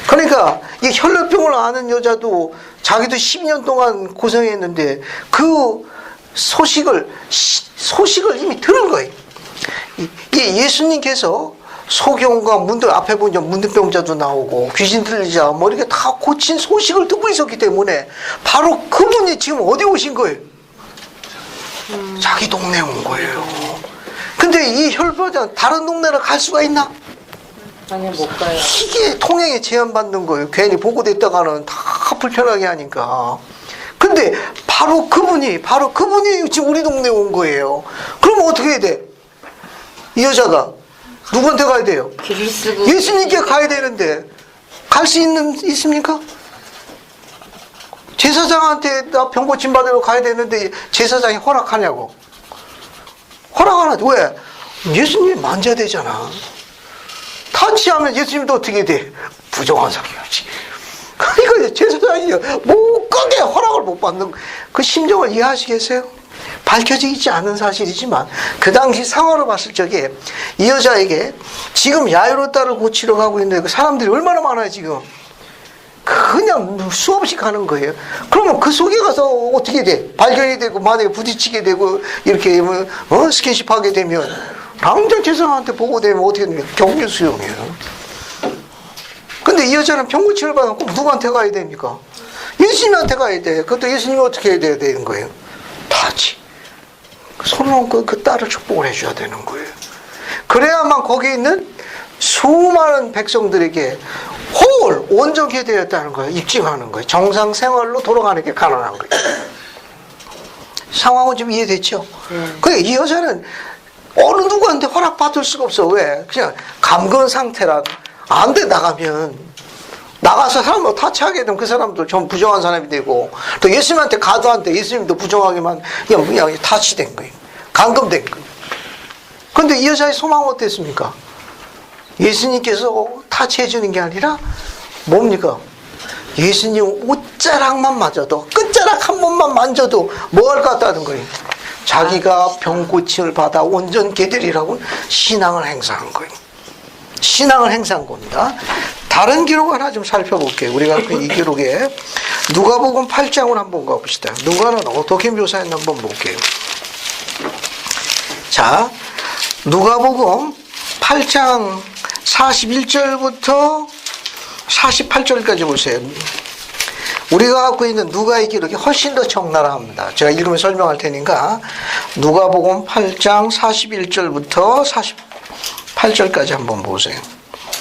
그러니까 이 혈루병을 아는 여자도 자기도 10년 동안 고생했는데 그 소식을 이미 들은 거예요. 예수님께서 소경과 문득 앞에 보면 문득병자도 나오고 귀신 들리자 뭐 이렇게 다 고친 소식을 듣고 있었기 때문에 바로 그분이 지금 어디 오신 거예요? 자기 동네에 온 거예요. 근데 이 혈루병자는 다른 동네를 갈 수가 있나?
아니 못 가요.
이게 통행에 제한받는 거예요. 괜히 보고됐다가는 다 불편하게 하니까. 근데 바로 그분이 지금 우리 동네에 온 거예요. 그러면 어떻게 해야 돼? 이 여자가 누구한테 가야 돼요?
길을 쓰고
예수님께 가야 되는데 갈 수 있습니까? 제사장한테 나 병고침 받으러 가야 되는데 제사장이 허락하냐고. 허락 안 하지. 왜? 예수님이 만져야 되잖아. 타치하면 예수님도 어떻게 돼? 부정한 사람이지. 그러니까 제사장이 못 가게 허락을 못 받는 그 심정을 이해하시겠어요? 밝혀지지 있지 않은 사실이지만 그 당시 상황을 봤을 적에 이 여자에게 지금 야이로 딸을 고치러 가고 있는데 그 사람들이 얼마나 많아요 지금. 그냥 수없이 가는 거예요. 그러면 그 속에 가서 어떻게 돼? 발견이 되고 만약에 부딪히게 되고 이렇게 스킨십 하게 되면 당장 재상한테 보고되면 어떻게 됩니까? 격리 수용이에요. 근데 이 여자는 병고침을 받았고 누구한테 가야 됩니까? 예수님한테 가야 돼. 그것도 예수님이 어떻게 해야 되는 거예요? 다지. 손으로 그 딸을 축복을 해줘야 되는 거예요. 그래야만 거기에 있는 수많은 백성들에게 온전히 되었다는 거예요. 입증하는 거예요. 정상 생활로 돌아가는 게 가능한 거예요. 상황은 좀 이해됐죠? 근데 이 여자는 어느 누구한테 허락받을 수가 없어. 왜? 그냥 감금 상태라. 안 돼, 나가서 사람을 타치하게 되면 그 사람도 좀 부정한 사람이 되고, 또 예수님한테 가도한테 예수님도 부정하게만 그냥 타치된 거예요. 감금된 거예요. 근데 이 여자의 소망은 어땠습니까? 예수님께서 타치해 주는 게 아니라 뭡니까? 예수님 옷자락만 맞아도, 끝자락 한 번만 만져도 뭐 할 것 같다는 거예요. 자기가 병고침을 받아 온전케 되리라고 신앙을 행사한 거예요. 신앙을 행사한 겁니다. 다른 기록 하나 좀 살펴볼게요. 우리가 이 기록에 누가복음 8장을 한번 가봅시다. 누가는 어떻게 묘사했나 한번 볼게요. 자, 누가복음 8장 41절부터 48절까지 보세요. 우리가 갖고 있는 누가의 기록이 훨씬 더 적나라합니다. 제가 읽으면 설명할 테니까 누가복음 8장 41절부터 48절까지 한번 보세요.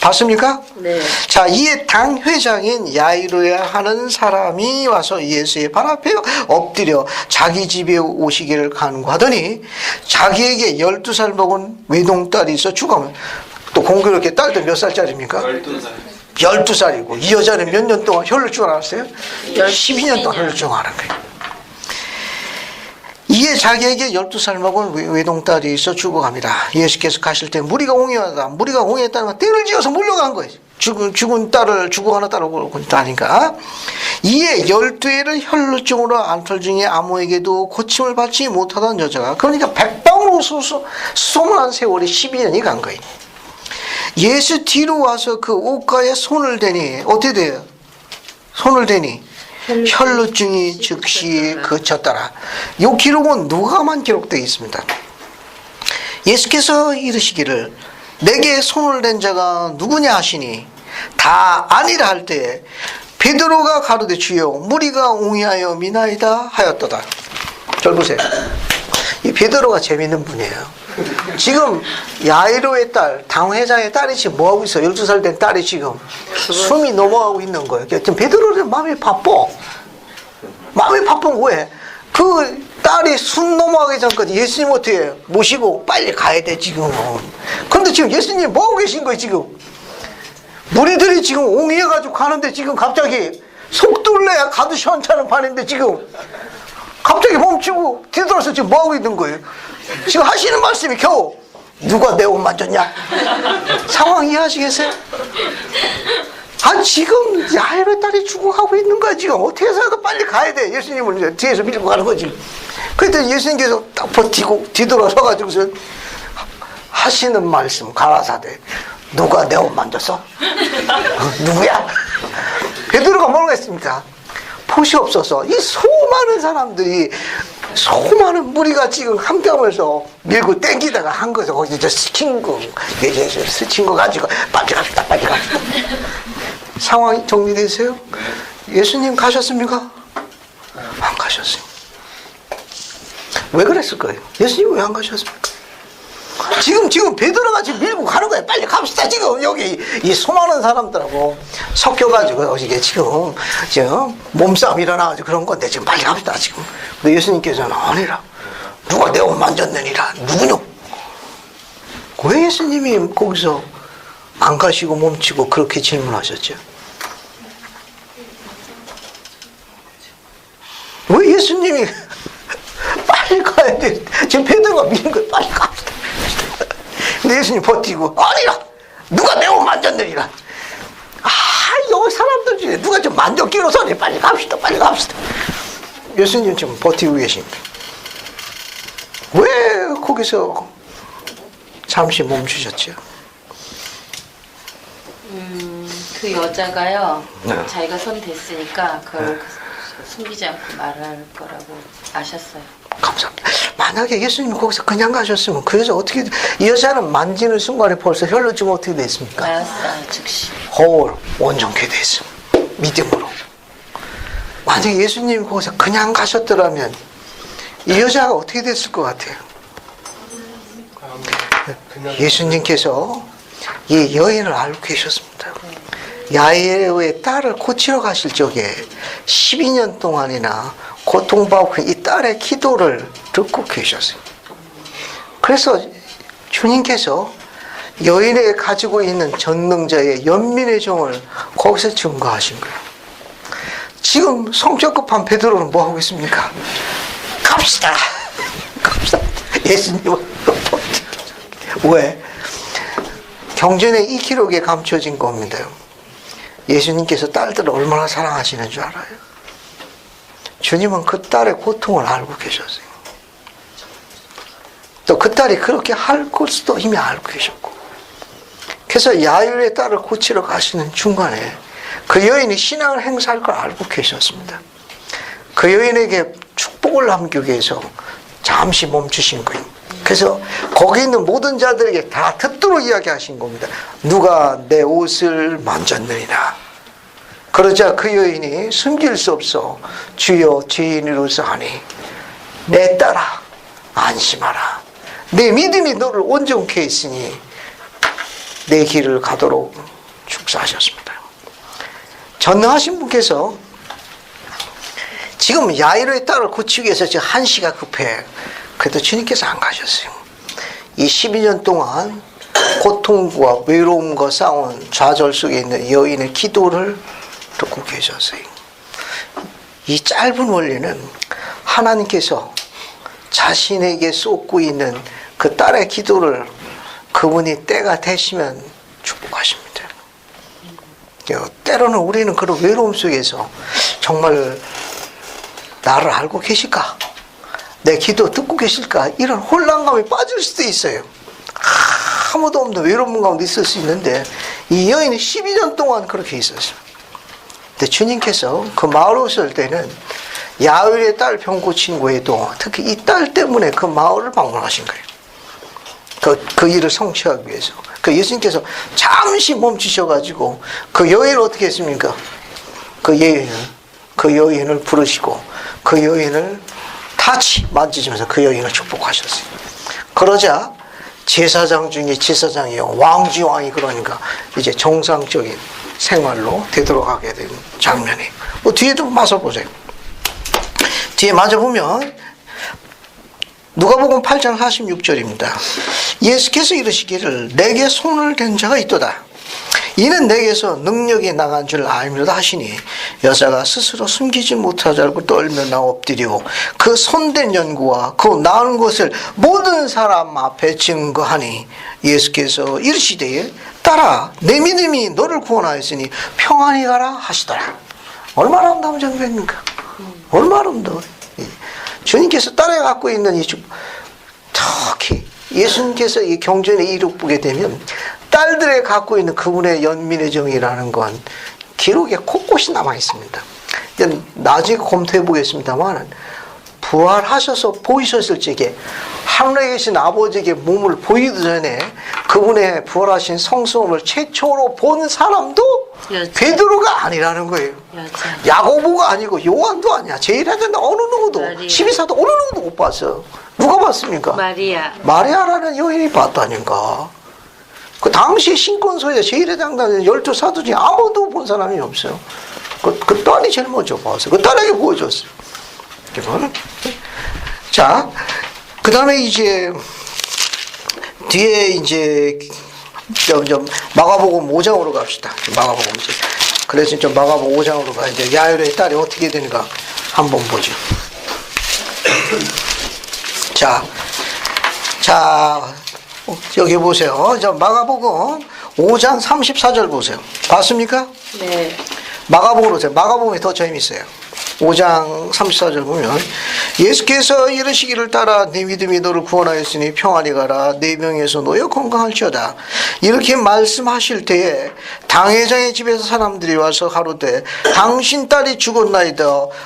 봤습니까?
네.
자, 이에 당 회장인 야이로야 하는 사람이 와서 예수의 발 앞에 엎드려 자기 집에 오시기를 간구하더니 자기에게 12살 먹은 외동딸이 있어 죽으면, 또 공교롭게 딸도 몇 살짜리입니까? 12살이고 이 여자는 몇 년 동안 혈루증을 앓았어요? 12년 동안 혈루증을 앓은 거예요. 이에 자기에게 12살 먹은 외동딸이 있어 죽어갑니다. 예수께서 가실 때 무리가 옹이하다. 무리가 옹이했다는 건 떼를 지어서 몰려간 거예요. 죽은 딸을, 죽어가는 딸을 다니까. 이에 12회를 혈루증으로 앓던 중에 아무에게도 고침을 받지 못하던 여자가, 그러니까 백방으로 수소문한 세월이 12년이 간 거예요. 예수 뒤로 와서 그 옷가에 손을 대니 어떻게 돼요? 손을 대니 혈루증이 즉시 그쳤더라. 이 기록은 누가만 기록되어 있습니다. 예수께서 이르시기를 내게 손을 댄 자가 누구냐 하시니 다 아니라 할 때 베드로가 가로되 주여 무리가 옹이하여 미나이다 하였도다. 절 보세요. 이 베드로가 재밌는 분이에요. 지금 야이로의 딸, 당회장의 딸이 지금 뭐하고 있어? 12살 된 딸이 지금 숨이 넘어가고 있는 거예요. 지금 베드로는 마음이 바빠. 마음이 바쁜 왜? 그 딸이 숨 넘어가기 전까지 예수님 어떻게 모시고 빨리 가야 돼, 지금. 그런데 지금 예수님 뭐하고 계신 거예요, 지금? 무리들이 지금 옹이해가지고 가는데 지금 갑자기 속도를 내야 가도 시원찮은 판인데 지금 갑자기 멈추고 뒤돌아서 지금 뭐하고 있는 거예요? 지금 하시는 말씀이 겨우 누가 내 옷 만졌냐? 상황 이해하시겠어요? 지금 야이로의 딸이 죽어가고 있는 거야. 지금 어떻게 해서라도 빨리 가야 돼. 예수님을 이제 뒤에서 밀고 가는 거지. 그랬더니 예수님께서 딱 버티고 뒤돌아서가지고서 하시는 말씀 가라사대 누가 내 옷 만졌어? 누구야? 베드로가 뭐라고 했습니까? 포시 없어서 이 수많은 사람들이, 수많은 무리가 지금 함께하면서 밀고 땡기다가 한 거죠. 거기서 스친 거 가지고 빨리 갑시다. 상황이 정리되세요? 예수님 가셨습니까? 안 가셨어요. 왜 그랬을 거예요? 예수님 왜 안 가셨습니까? 지금 베드로가 지금 밀고 가는 거예요. 빨리 갑시다. 지금 여기 이 수많은 사람들하고 섞여가지고 이게 지금 몸싸움 일어나가지고 그런 건데 지금 빨리 갑시다. 지금. 근데 예수님께서는 아니라 누가 내 옷 만졌느니라. 누구뇨? 왜 예수님이 거기서 안 가시고 멈추고 그렇게 질문하셨죠? 왜 예수님이 빨리 가야 돼? 지금 베드로가 미는 거예요. 빨리 갑시다. 근데 예수님 버티고 아니라 누가 내 옷 만졌느니라. 여기 사람들 중에 누가 좀 만졌기로서 빨리 갑시다. 예수님 지금 버티고 계십니다. 왜 거기서 잠시 멈추셨죠?
그 여자가요,
네.
자기가 손 댔으니까 그걸 숨기지 않고 말할 거라고 아셨어요.
감사합니다. 만약에 예수님이 거기서 그냥 가셨으면 그 여자 어떻게, 이 여자는 만지는 순간에 벌써 혈루증 어떻게 됐습니까?
나였어요, 즉시.
홀 온전케 됐음. 믿음으로. 만약에 예수님이 거기서 그냥 가셨더라면 이 여자가 어떻게 됐을 것 같아요? 예수님께서 이 여인을 알고 계셨습니다. 야이로의 딸을 고치러 가실 적에 12년 동안이나 고통받고 이 딸의 기도를 듣고 계셨어요. 그래서 주님께서 여인에게 가지고 있는 전능자의 연민의 정을 거기서 증거하신 거예요. 지금 성격 급한 베드로는 뭐 하고 있습니까? 갑시다. 갑시다. 예수님은 왜? 경전에 이 기록에 감춰진 겁니다. 예수님께서 딸들을 얼마나 사랑하시는 줄 알아요? 주님은 그 딸의 고통을 알고 계셨어요. 또 그 딸이 그렇게 할 것도 이미 알고 계셨고, 그래서 야일의 딸을 고치러 가시는 중간에 그 여인이 신앙을 행사할 걸 알고 계셨습니다. 그 여인에게 축복을 남기기 위해서 잠시 멈추신 거예요. 그래서 거기 있는 모든 자들에게 다 듣도록 이야기하신 겁니다. 누가 내 옷을 만졌느니라. 그러자 그 여인이 숨길 수 없어 주여 죄인으로서 하니 내 딸아 안심하라. 내 믿음이 너를 온전케 했으니 내 길을 가도록 축사하셨습니다. 전능하신 분께서 지금 야이로의 딸을 고치기 위해서 지금 한시가 급해. 그래도 주님께서 안 가셨어요. 이 12년 동안 고통과 외로움과 싸운 좌절 속에 있는 여인의 기도를 듣고 계셨어요. 이 짧은 원리는 하나님께서 자신에게 쏟고 있는 그 딸의 기도를 그분이 때가 되시면 축복하십니다. 때로는 우리는 그런 외로움 속에서 정말 나를 알고 계실까? 내 기도 듣고 계실까? 이런 혼란감에 빠질 수도 있어요. 아무도 없는 외로움 가운데 있을 수 있는데 이 여인이 12년 동안 그렇게 있었어요. 근데 주님께서 그 마을에 오실 때는 야일의 딸 병 고친 외에도 특히 이 딸 때문에 그 마을을 방문하신 거예요. 그 일을 성취하기 위해서. 그 예수님께서 잠시 멈추셔가지고 그 여인을 어떻게 했습니까? 그 여인을 부르시고 그 여인을 타치 만지시면서 그 여인을 축복하셨어요. 그러자 제사장 중에 제사장이요, 왕쥐왕이 그러니까 이제 정상적인 생활로 되돌아가게 된 장면이. 뒤에도 마저 보세요. 뒤에 마저 보면 누가복음 8장 46절입니다. 예수께서 이르시기를 내게 손을 댄 자가 있도다. 이는 내게서 능력이 나간 줄 알미로다 하시니 여자가 스스로 숨기지 못하지 않고 떨며 나 엎드리고 그 손댄 연구와 그 나은 것을 모든 사람 앞에 증거하니 예수께서 이르시되 딸아 내 믿음이 너를 구원하였으니 평안히 가라 하시더라. 얼마나 아름다운 장면입니까? 얼마나 아름다워요. 주님께서 딸에 갖고 있는 이 특히 예수님께서 이 경전에 이룩 보게 되면 딸들에 갖고 있는 그분의 연민의 정이라는 건 기록에 곳곳이 남아 있습니다. 나중에 검토해 보겠습니다만 부활하셔서 보이셨을 적에 하늘에 계신 아버지에게 몸을 보이기 전에 그분의 부활하신 성스러움을 최초로 본 사람도 베드로가 아니라는 거예요. 야고보가 아니고 요한도 아니야. 제일하던 어느 누구도 12사도 어느 누구도 못 봤어. 누가 봤습니까? 마리아라는 여인이 봤다니까. 그 당시 신권소에 제일회장단의 12사도 중에 아무도 본 사람이 없어요. 그 딸이 제일 먼저 봤어요. 그 딸에게 보여줬어요. 자, 그 다음에 이제 뒤에 이제 마가복음 5장으로 갑시다. 마가복음 이제 그래서 좀 마가복음 5장으로 가. 이제 야일의 딸이 어떻게 되는가 한번 보죠. 자, 여기 보세요. 저 마가복음 5장 34절 보세요. 봤습니까?
네.
마가복음으로 오세요. 마가복음이 더 재밌어요. 5장 34절 보면 예수께서 이르시기를 따라 네 믿음이 너를 구원하였으니 평안히 가라 네 병에서 놓여 건강할지어다. 이렇게 말씀하실 때에 당회장의 집에서 사람들이 와서 가로되 당신 딸이 죽었나이다.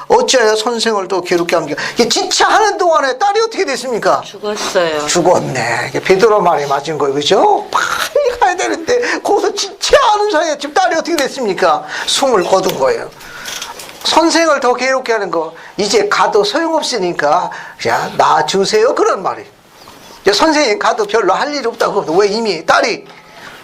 어찌하여 선생을 또 괴롭게 합니까? 이게 지체하는 동안에 딸이 어떻게 됐습니까?
죽었어요.
죽었네. 이게 베드로 말에 맞은 거예요. 그죠? 빨리 가야 되는데 거기서 지체하는 사이에 지금 딸이 어떻게 됐습니까? 숨을 거둔 거예요. 선생을 더 괴롭게 하는 거 이제 가도 소용없으니까 야 놔주세요 그런 말이에요. 선생님 가도 별로 할 일이 없다고. 왜 이미 딸이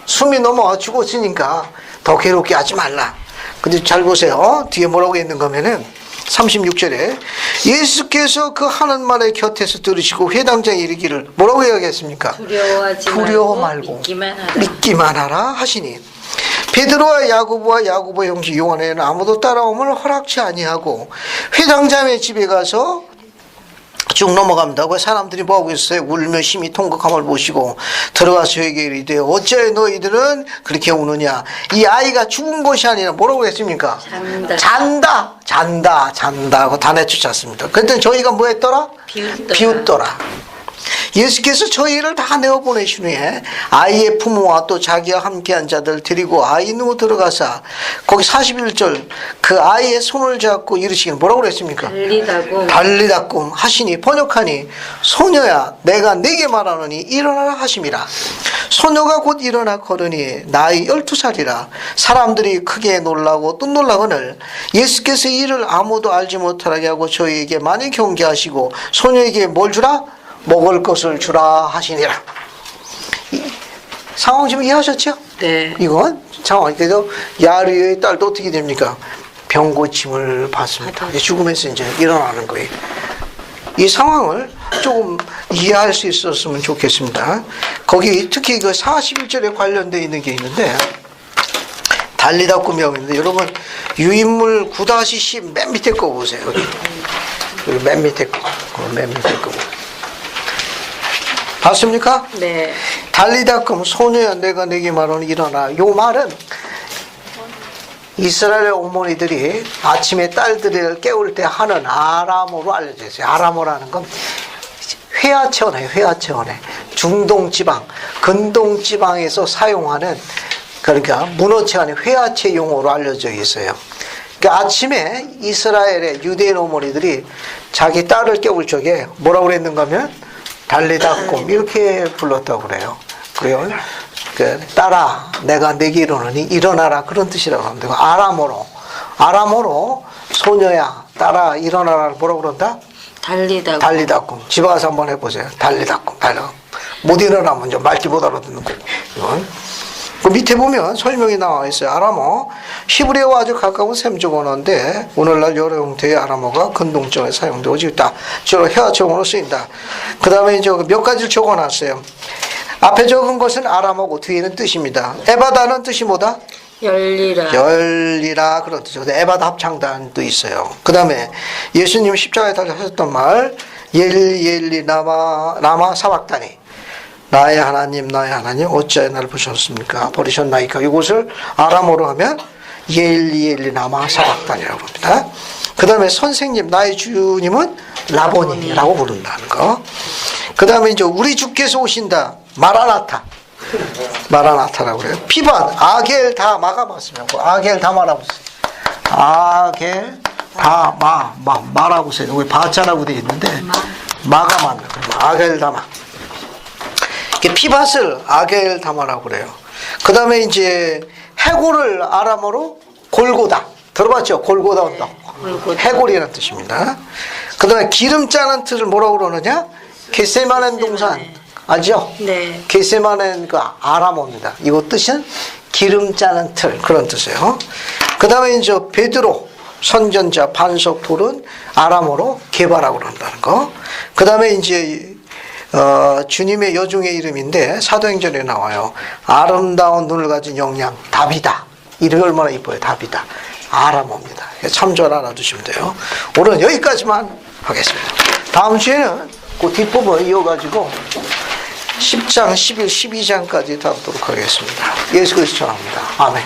숨이 넘어와 죽었으니까 더 괴롭게 하지 말라. 근데 잘 보세요. 뒤에 뭐라고 있는 거면은 36절에 예수께서 그 하는 말의 곁에서 들으시고 회당장에 이르기를 뭐라고 이야기했습니까? 두려워 말고 믿기만 하라 하시니 베드로와 야고보의 형제 요한에는 아무도 따라옴을 허락치 아니하고 회당장의 집에 가서 쭉 넘어갑니다. 그 사람들이 뭐하고 있어요? 울며 심히 통곡함을 보시고 들어가서 저에게 이르되 어찌하여 너희들은 그렇게 우느냐? 이 아이가 죽은 것이 아니라 뭐라고 했습니까? 잔다 하고 다 내쫓았습니다. 그랬더니 저희가 뭐 했더라? 비웃더라. 예수께서 저희를 다 내어보내신 후에 아이의 부모와 또 자기와 함께한 자들 데리고 아이 누워 들어가사 거기 41절 그 아이의 손을 잡고 이르시기를 뭐라고 그랬습니까? 달리다꿈 하시니 번역하니 소녀야 내가 네게 말하노니 일어나라 하심이라. 소녀가 곧 일어나 걸으니 나이 12살이라. 사람들이 크게 놀라고 또 놀라거늘 예수께서 이를 아무도 알지 못하게 하고 저희에게 많이 경계하시고 소녀에게 뭘 주라? 먹을 것을 주라 하시니라. 상황 지금 이해하셨죠?
네.
이건 상황. 그래서 야르의 딸도 어떻게 됩니까? 병고침을 받습니다. 죽음에서 이제 일어나는 거예요. 이 상황을 조금 이해할 수 있었으면 좋겠습니다. 거기 특히 그 41절에 관련되어 있는 게 있는데 달리다 꿈이라고 있는데 여러분 유인물 9-10 맨 밑에 거 보세요. 여기 맨 밑에 거. 맨 밑에 거. 봤습니까?
네.
달리다꿈 소녀야 내가 내게 말하니 일어나. 요 말은 이스라엘 어머니들이 아침에 딸들을 깨울 때 하는 아람어로 알려져 있어요. 아람어라는 건 회화체어네. 중동지방, 근동지방에서 사용하는 그러니까 문어체간의 회화체 용어로 알려져 있어요. 그러니까 아침에 이스라엘의 유대인 어머니들이 자기 딸을 깨울 적에 뭐라고 그랬는가 하면 달리다꿈 이렇게 불렀다고 그래요. 그래요. 딸아 내가 내게 이르노니 일어나라 그런 뜻이라고 합니다. 아람어로 소녀야 딸아 일어나라 뭐라고 그런다? 달리다꿈. 집에 가서 한번 해보세요. 달리다꿈. 못 일어나면 좀 말귀 못 알아듣는 거고. 그 밑에 보면 설명이 나와 있어요. 아람어 히브리어와 아주 가까운 셈적 언어인데 오늘날 여러 형태의 아람어가 근동적에 사용되고 있다. 주로 회화적으로 쓰인다. 그 다음에 이제 몇 가지를 적어놨어요. 앞에 적은 것은 아람어고 뒤에는 뜻입니다. 에바다는 뜻이 뭐다? 열리라 그런 뜻이거든요. 에바다 합창단도 있어요. 그 다음에 예수님 십자가에 달려하셨던 말 예리 라마 사박다니 나의 하나님 어찌하여 나를 버리셨나이까. 이것을 아람어로 하면 예리 라마 사박단이라고 합니다. 그 다음에 선생님 나의 주님은 라보니라고 부른다는 거. 그 다음에 이제 우리 주께서 오신다 마라나타라고 그래요. 피반 아겔 다 마가 맞습니다. 아겔 다 말아보세요. 아겔 다 말아보세요. 여기 바자라고 되어 있는데 마가 맞는 거예요. 아겔 다마. 피밭을 아겔 다마라고 그래요. 그 다음에 이제 해골을 아람어로 골고다. 들어봤죠? 골고다 언덕. 해골이라는 뜻입니다. 그 다음에 기름 짜는 틀을 뭐라고 그러느냐? 게세마넨 동산. 알죠?
네.
게세마넨 그 아람어입니다. 이거 뜻은 기름 짜는 틀. 그런 뜻이에요. 그 다음에 이제 베드로 선전자 반석돌은 아람어로 게바라고 그런다는 거. 그 다음에 이제 주님의 여종의 이름인데 사도행전에 나와요. 아름다운 눈을 가진 영양 다비다. 이름이 얼마나 이뻐요. 다비다. 아람어입니다. 참조를 알아두시면 돼요. 오늘은 여기까지만 하겠습니다. 다음 주에는 그 뒷부분 이어가지고 10장, 11, 12장까지 다루도록 하겠습니다. 예수 그리스도 합니다. 아멘.